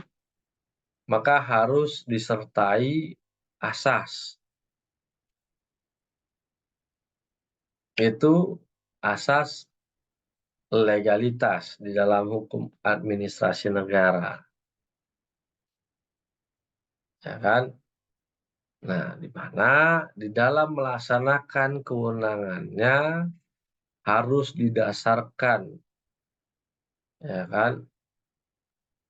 maka harus disertai asas. Itu asas legalitas di dalam hukum administrasi negara. Ya kan? Nah, di mana di dalam melaksanakan kewenangannya harus didasarkan, ya kan,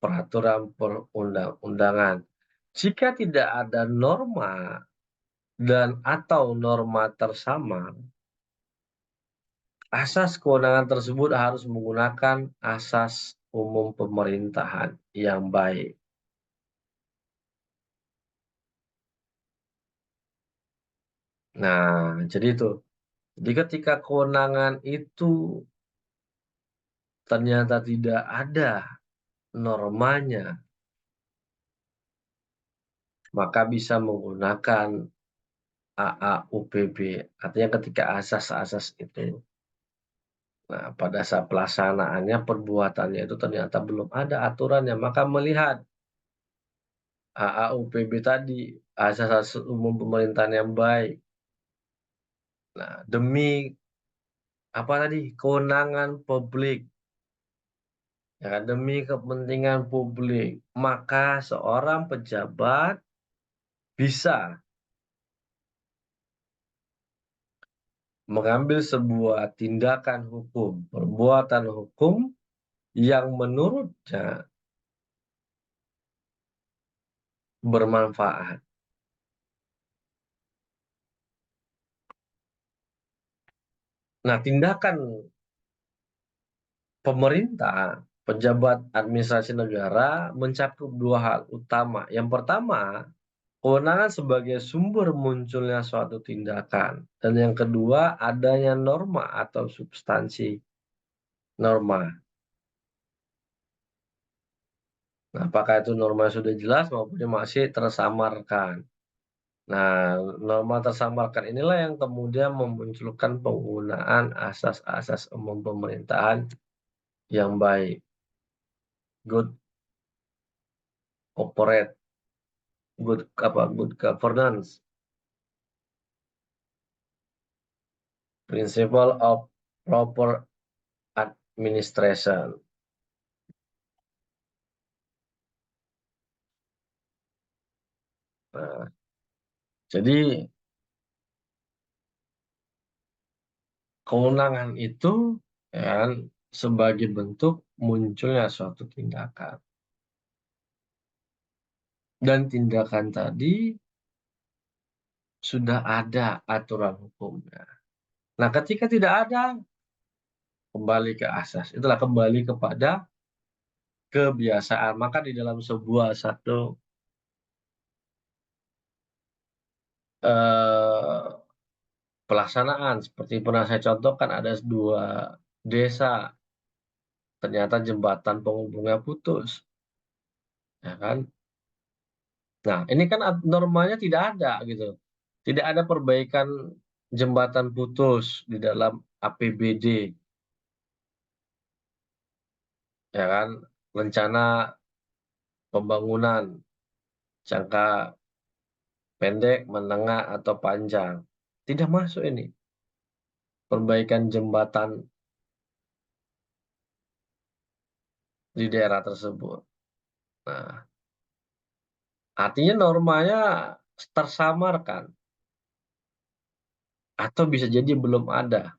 peraturan perundang-undangan. Jika tidak ada norma dan atau norma tersamar, asas kewenangan tersebut harus menggunakan asas umum pemerintahan yang baik. Nah, jadi itu. Jadi ketika kewenangan itu ternyata tidak ada normanya, maka bisa menggunakan AAUPB. Artinya ketika asas-asas itu. Nah, pada saat pelaksanaannya, perbuatannya itu ternyata belum ada aturannya, maka melihat AAUPB tadi, asas-asas umum pemerintahan yang baik. Nah, demi apa tadi? Kewenangan publik. Ya, demi kepentingan publik, maka seorang pejabat bisa mengambil sebuah tindakan hukum, perbuatan hukum yang menurutnya bermanfaat. Nah, tindakan pemerintah, pejabat administrasi negara mencakup dua hal utama. Yang pertama, kewenangan sebagai sumber munculnya suatu tindakan. Dan yang kedua, adanya norma atau substansi norma. Nah, apakah itu norma sudah jelas maupun masih tersamarkan. Nah, norma tersamarkan inilah yang kemudian memunculkan penggunaan asas-asas umum pemerintahan yang baik. Good corporate, good governance, principle of proper administration. Jadi kewenangan itu ya kan, sebagai bentuk munculnya suatu tindakan. Dan tindakan tadi sudah ada aturan hukumnya. Nah, ketika tidak ada, kembali ke asas. Itulah kembali kepada kebiasaan. Maka di dalam sebuah satu eh, pelaksanaan, seperti pernah saya contohkan, ada dua desa, ternyata jembatan penghubungnya putus, ya kan? Nah, ini kan normanya tidak ada gitu. Tidak ada perbaikan jembatan putus di dalam APBD, ya kan? Rencana pembangunan jangka pendek, menengah, atau panjang. Tidak masuk ini. Perbaikan jembatan di daerah tersebut. Nah, artinya normanya tersamarkan. Atau bisa jadi belum ada.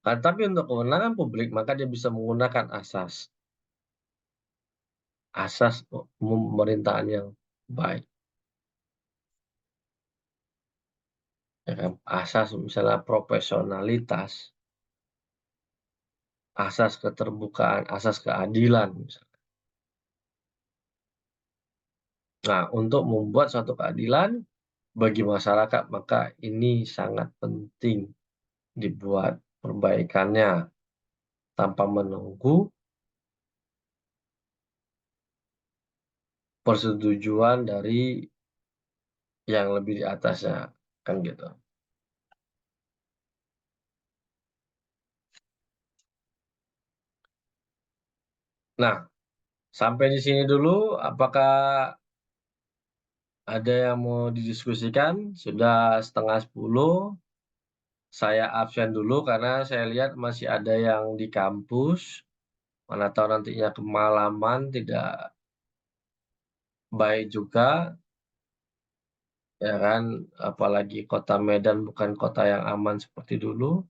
Nah, tapi untuk kewenangan publik, maka dia bisa menggunakan asas. Asas pemerintahan yang baik. Ya kan? Asas misalnya profesionalitas, asas keterbukaan, asas keadilan. Misalnya. Nah, untuk membuat suatu keadilan bagi masyarakat, maka ini sangat penting dibuat perbaikannya tanpa menunggu persetujuan dari yang lebih di atasnya, kan gitu. Nah, sampai di sini dulu, apakah ada yang mau didiskusikan? Sudah 9:30, saya absen dulu karena saya lihat masih ada yang di kampus. Mana tahu nantinya kemalaman, tidak baik juga, ya kan? Apalagi kota Medan bukan kota yang aman seperti dulu.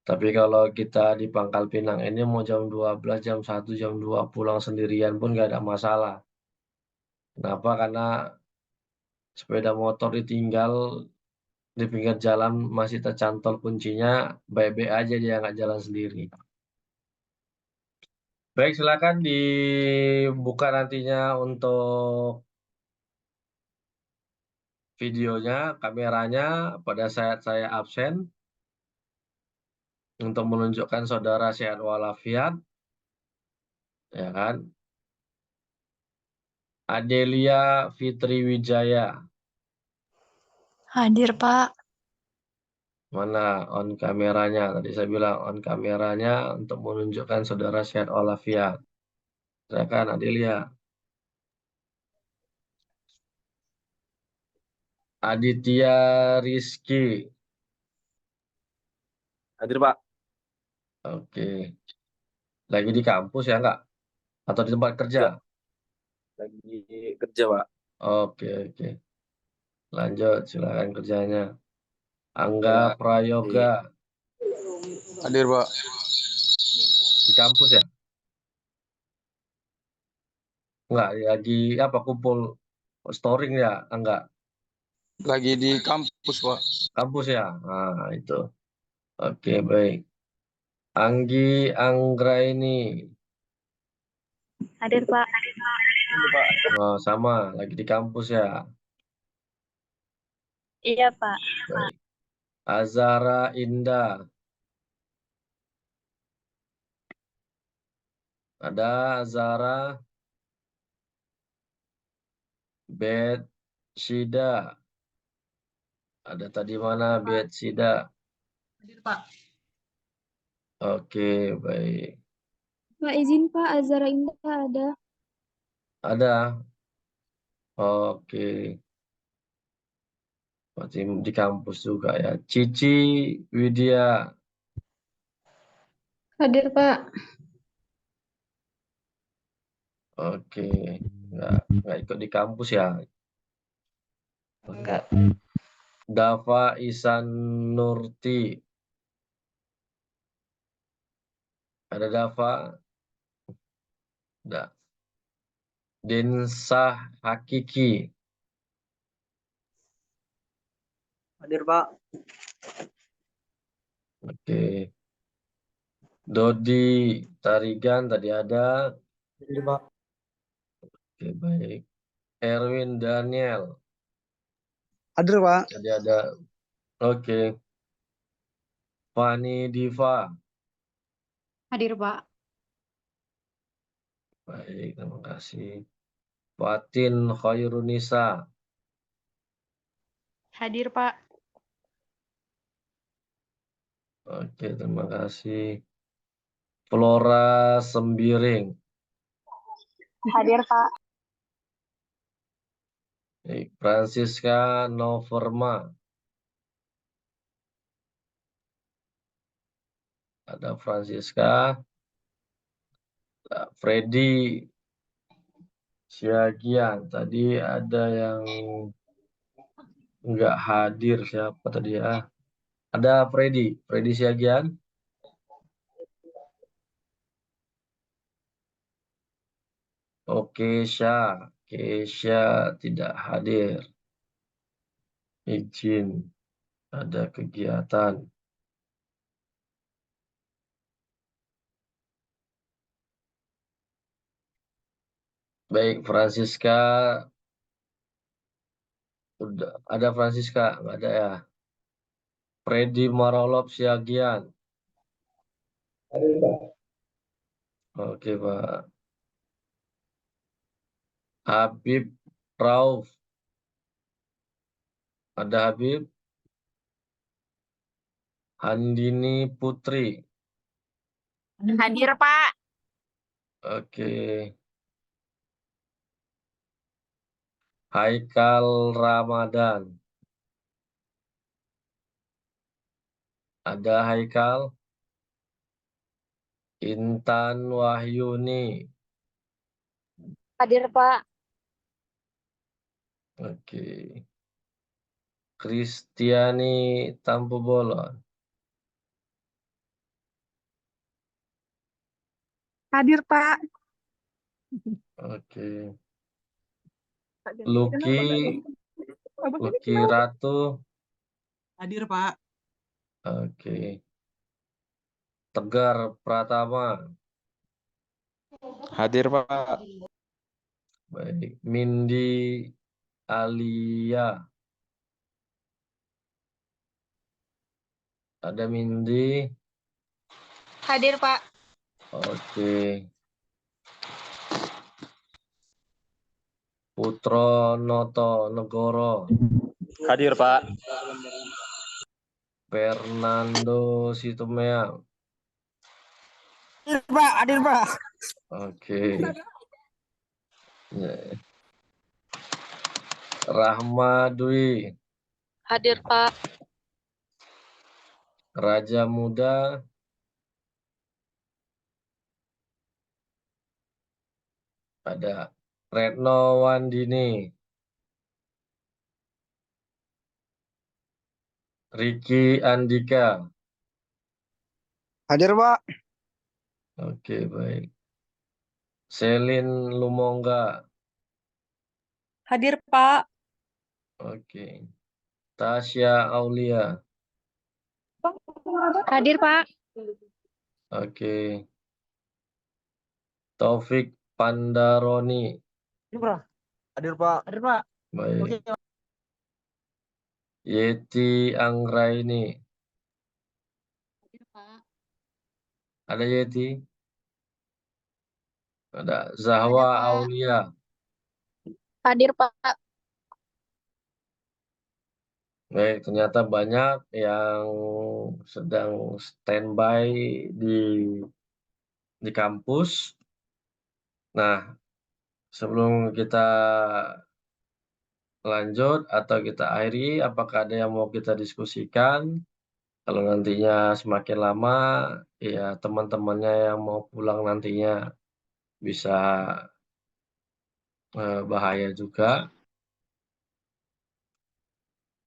Tapi kalau kita di Pangkal Pinang ini mau jam 12, jam 1, jam 2 pulang sendirian pun nggak ada masalah. Kenapa? Karena sepeda motor ditinggal di pinggir jalan masih tercantol kuncinya, baik-baik aja dia nggak jalan sendiri. Baik, silakan dibuka nantinya untuk videonya, kameranya pada saat saya absen untuk menunjukkan saudara sehat walafiat, ya kan? Adelia Fitri Wijaya, Hadir, Pak. mana on kameranya? Tadi saya bilang on kameranya untuk menunjukkan saudara sehat walafiat. Silakan Adelia. Aditya Rizky, Hadir Pak, oke. Lagi di kampus ya enggak? Atau di tempat kerja? enggak lagi kerja Pak. Oke, oke. Lanjut, silakan kerjanya. Angga Ya, Prayoga, Hadir, Pak. di kampus ya? Enggak, lagi apa kumpul storing ya? Enggak, Lagi di kampus, Pak. kampus ya? Nah, itu. Oke, baik. Anggi Anggraini, Hadir, Pak. Ini, Pak. oh, sama, lagi di kampus ya? Iya, Pak. Baik. Azara Indah, ada Azara. Bed Shida, ada tadi mana Bed Shida? Hadir, Pak. Oke, baik. Pak izin Pak, Azara Indah ada. Ada. Oke. Berarti di kampus juga ya. Cici Widya. Hadir Pak. Oke. Nggak ikut di kampus ya. Enggak. Dava Isanurti. Ada Dava? Ada. Dinsah Hakiki. Hadir, Pak. Oke. Dodi Tarigan tadi ada. Hadir Pak. Oke, baik. Erwin Daniel. Hadir, Pak. Tadi ada. Oke. Fani Diva. Hadir, Pak. Baik, terima kasih. Fatin Khairunisa. Hadir, Pak. Oke, terima kasih. Flora Sembiring. Hadir, Pak. Baik. Francisca Noverma. Ada Francisca. Ada Freddy Siagian. Tadi ada yang nggak hadir, siapa tadi ya? Ada Freddy Siagian. Oke, Kesha tidak hadir. Izin ada kegiatan. Baik, Francisca. Udah ada Francisca, nggak ada ya? Freddy Marolop Siagian. Oke, Pak. Habib Rauf. Ada Habib. Handini Putri. Hadir, Pak. Oke. Haikal Ramadan. Ada Haikal. Intan Wahyuni. Hadir, Pak. Oke. Kristiani Tampubolon. Hadir, Pak. Oke. Lucky Ratu. Hadir, Pak. Oke. Tegar Pratama. Hadir, Pak. Baik. Mindy Alia. Ada Mindy. Hadir, Pak. Oke. Putro Noto Negoro. Hadir, Pak. Fernando Situmea. Hadir, Pak. Hadir, Pak. Oke. Ya. Rahma Dwi. Hadir, Pak. Raja Muda. Ada Retno Wandini. Ricky Andika. Hadir, Pak. Oke, baik. Selin Lumongga. Hadir, Pak. Oke. Tasya Aulia. Hadir, Pak. Oke. Taufik Pandaroni. Hadir, Pak. Hadir, Pak. Baik. Yeti Anggraini. Hadir, Pak. Ada Yeti? Ada Zahwa Ada, Pak. Aulia. Hadir, Pak. Baik, ternyata banyak yang sedang standby di kampus. Nah, sebelum kita lanjut atau kita akhiri, apakah ada yang mau kita diskusikan? Kalau nantinya semakin lama, ya teman-temannya yang mau pulang nantinya bisa bahaya juga.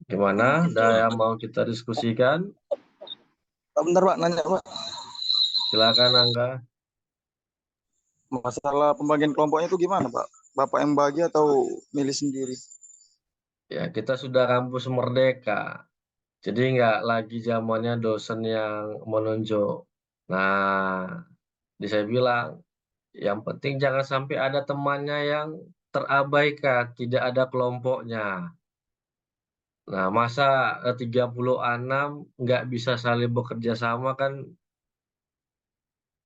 Gimana? Ada yang mau kita diskusikan? Bentar Pak, nanya Pak. Silakan Angga. Masalah pembagian kelompoknya itu gimana Pak? Bapak yang bagi atau milih sendiri? Ya, kita sudah kampus merdeka. Jadi nggak lagi zamannya dosen yang menunjuk. Nah, saya bilang, yang penting jangan sampai ada temannya yang terabaikan, tidak ada kelompoknya. Nah, masa 36 nggak bisa saling bekerja sama kan,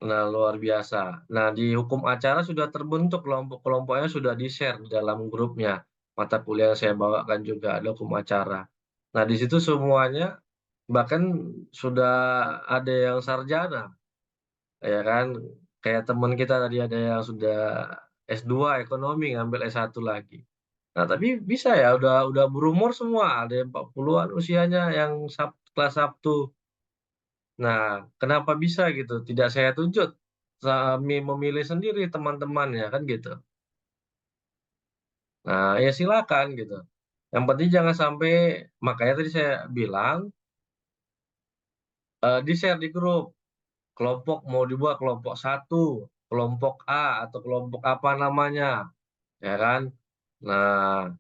nah luar biasa. Nah, di hukum acara sudah terbentuk kelompok-kelompoknya, sudah di-share di dalam grupnya. Mata kuliah yang saya bawakan juga ada hukum acara. Nah, di situ semuanya bahkan sudah ada yang sarjana, ya kan? Kayak teman kita tadi ada yang sudah S2 ekonomi ngambil S1 lagi. Nah, tapi bisa ya udah berumur semua, ada yang 40-an usianya yang kelas Sabtu. Nah, kenapa bisa gitu? Tidak saya tuntut, kami memilih sendiri teman-temannya kan gitu. Nah, ya silakan gitu. Yang penting jangan sampai, makanya tadi saya bilang di-share di grup. Kelompok mau dibuat kelompok satu, kelompok A atau kelompok apa namanya, ya kan? Nah,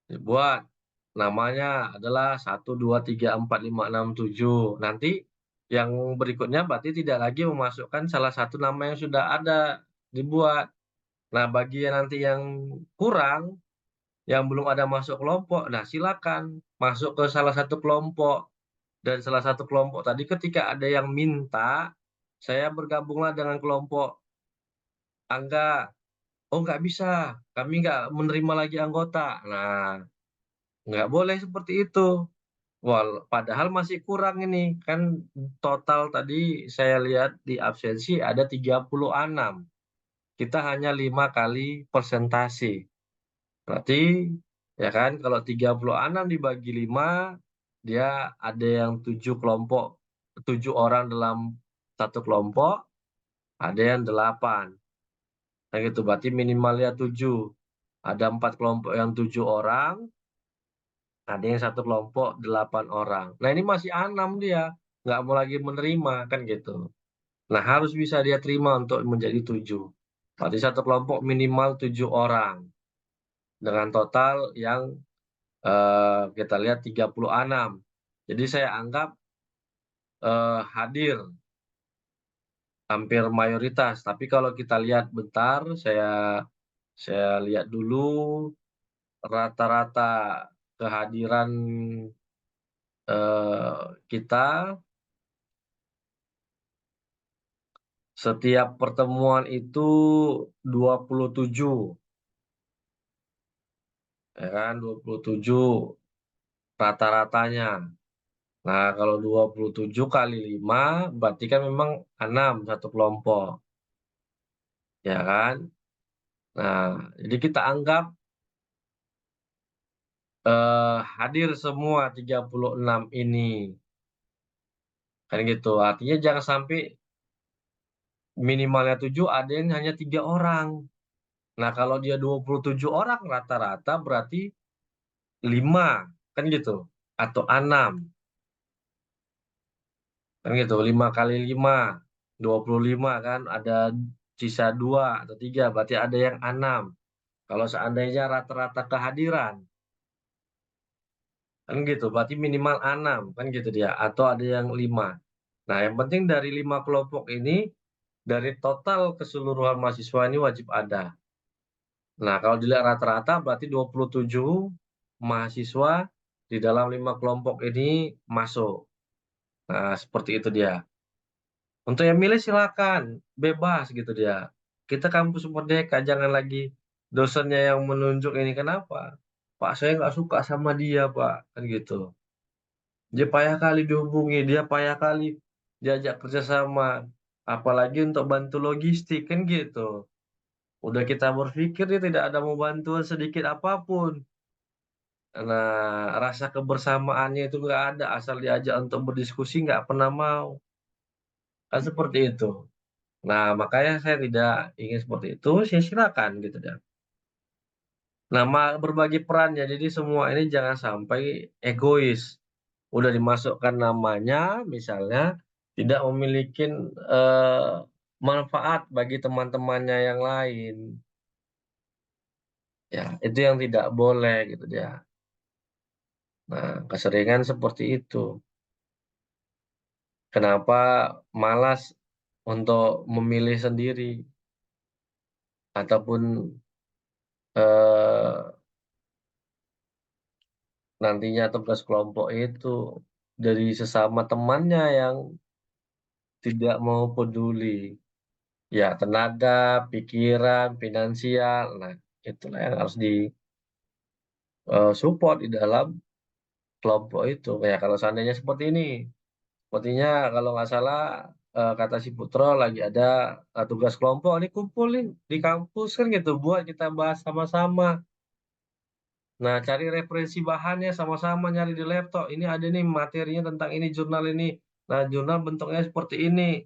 dibuat namanya adalah 1, 2, 3, 4, 5, 6, 7. Nanti yang berikutnya berarti tidak lagi memasukkan salah satu nama yang sudah ada dibuat. Nah, bagi yang nanti yang kurang, yang belum ada masuk kelompok, nah silakan masuk ke salah satu kelompok. Dan salah satu kelompok tadi ketika ada yang minta, saya bergabunglah dengan kelompok Angga. Oh, nggak bisa, kami nggak menerima lagi anggota. Nah, nggak boleh seperti itu. Padahal masih kurang ini. Kan total tadi saya lihat di absensi ada 36. Kita hanya 5 kali persentase. Berarti, ya kan, kalau 36 dibagi 5, dia ada yang 7 kelompok, 7 orang dalam satu kelompok, ada yang 8. Nah gitu, berarti minimalnya 7. Ada 4 kelompok yang 7 orang, ada yang satu kelompok 8 orang. Nah ini masih 6 dia, nggak mau lagi menerima, kan gitu. Nah harus bisa dia terima untuk menjadi 7. Berarti satu kelompok minimal 7 orang. Dengan total yang kita lihat 36. Jadi saya anggap hadir hampir mayoritas. Tapi kalau kita lihat bentar, saya lihat dulu rata-rata kehadiran kita setiap pertemuan itu 27, ya kan, 27 rata-ratanya. Nah, kalau 27 kali 5 berarti kan memang 6 satu kelompok, ya kan? Nah, jadi kita anggap hadir semua 36 ini. Kan gitu. Artinya jangan sampai minimalnya 7 ada yang hanya 3 orang. Nah, kalau dia 27 orang rata-rata berarti 5, kan gitu. Atau 6. Kan gitu. 5 kali 5, 25 kan. Ada sisa 2 atau 3, berarti ada yang 6. Kalau seandainya rata-rata kehadiran, kan gitu. Berarti minimal 6, kan gitu dia. Atau ada yang 5. Nah, yang penting dari 5 kelompok ini, dari total keseluruhan mahasiswa ini wajib ada. Nah, kalau dilihat rata-rata berarti 27 mahasiswa di dalam 5 kelompok ini masuk. Nah, seperti itu dia. Untuk yang milih silakan, bebas gitu dia. Kita kampus merdeka, jangan lagi dosennya yang menunjuk ini. Kenapa? Pak, saya nggak suka sama dia, Pak. Kan gitu. Dia payah kali dihubungi, dia payah kali diajak kerjasama. Apalagi untuk bantu logistik, kan gitu. Udah kita berpikir dia tidak ada mau bantuan sedikit apapun. Nah, rasa kebersamaannya itu nggak ada, asal diajak untuk berdiskusi nggak pernah mau. Kan seperti itu. Nah, makanya saya tidak ingin seperti itu, saya silakan gitu dan. Nah, berbagi perannya. Jadi semua ini jangan sampai egois. Udah dimasukkan namanya, misalnya tidak memiliki manfaat bagi teman-temannya yang lain. Ya, itu yang tidak boleh gitu dia. Nah, keseringan seperti itu. Kenapa malas untuk memilih sendiri ataupun eh, nantinya tugas kelompok itu dari sesama temannya yang tidak mau peduli. Ya, tenaga, pikiran, finansial. Nah, itulah yang harus support di dalam kelompok itu. Ya, kalau seandainya seperti ini, sepertinya kalau nggak salah kata si Putro lagi ada tugas kelompok, ini kumpulin di kampus kan gitu, buat kita bahas sama-sama. Nah, cari referensi bahannya sama-sama nyari di laptop. Ini ada nih materinya tentang ini, jurnal ini. Nah, jurnal bentuknya seperti ini.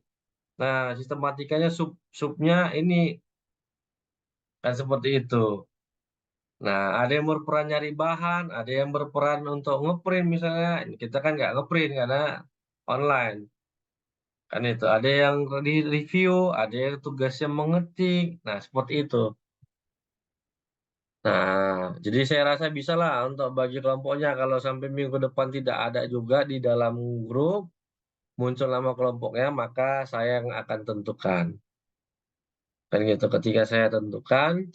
Nah, sistematikanya subnya ini kan seperti itu. Nah, ada yang berperan nyari bahan, ada yang berperan untuk ngeprint misalnya. Kita kan nggak ngeprint karena online. Kan itu. Ada yang di review, ada yang tugasnya mengetik. Nah, seperti itu. Nah, jadi saya rasa bisa lah untuk bagi kelompoknya. Kalau sampai minggu depan tidak ada juga di dalam grup, muncul nama kelompoknya, maka saya yang akan tentukan. Kan gitu. Ketika saya tentukan,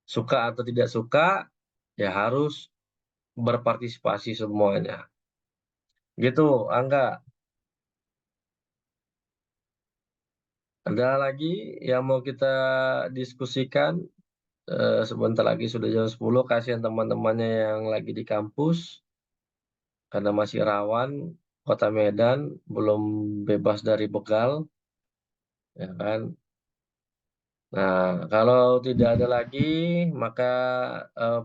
suka atau tidak suka, ya harus berpartisipasi semuanya. Gitu, Angga. Ada lagi yang mau kita diskusikan? Sebentar lagi sudah jam 10, kasihan teman-temannya yang lagi di kampus, karena masih rawan, Kota Medan belum bebas dari begal, ya kan? Nah, kalau tidak ada lagi, maka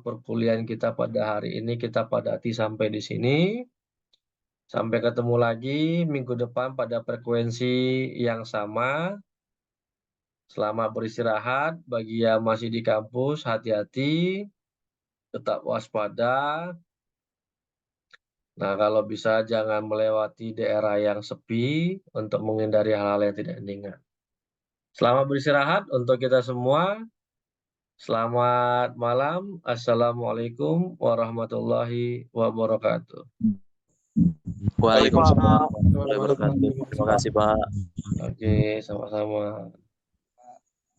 perkuliahan kita pada hari ini kita padati sampai di sini. Sampai ketemu lagi minggu depan pada frekuensi yang sama. Selamat beristirahat bagi yang masih di kampus, hati-hati, tetap waspada. Nah, kalau bisa jangan melewati daerah yang sepi untuk menghindari hal-hal yang tidak diinginkan. Selamat beristirahat untuk kita semua. Selamat malam. Assalamualaikum warahmatullahi wabarakatuh. Waalaikumsalam Waalaikumsalam. warahmatullahi wabarakatuh. Terima kasih, Pak. Oke, sama-sama.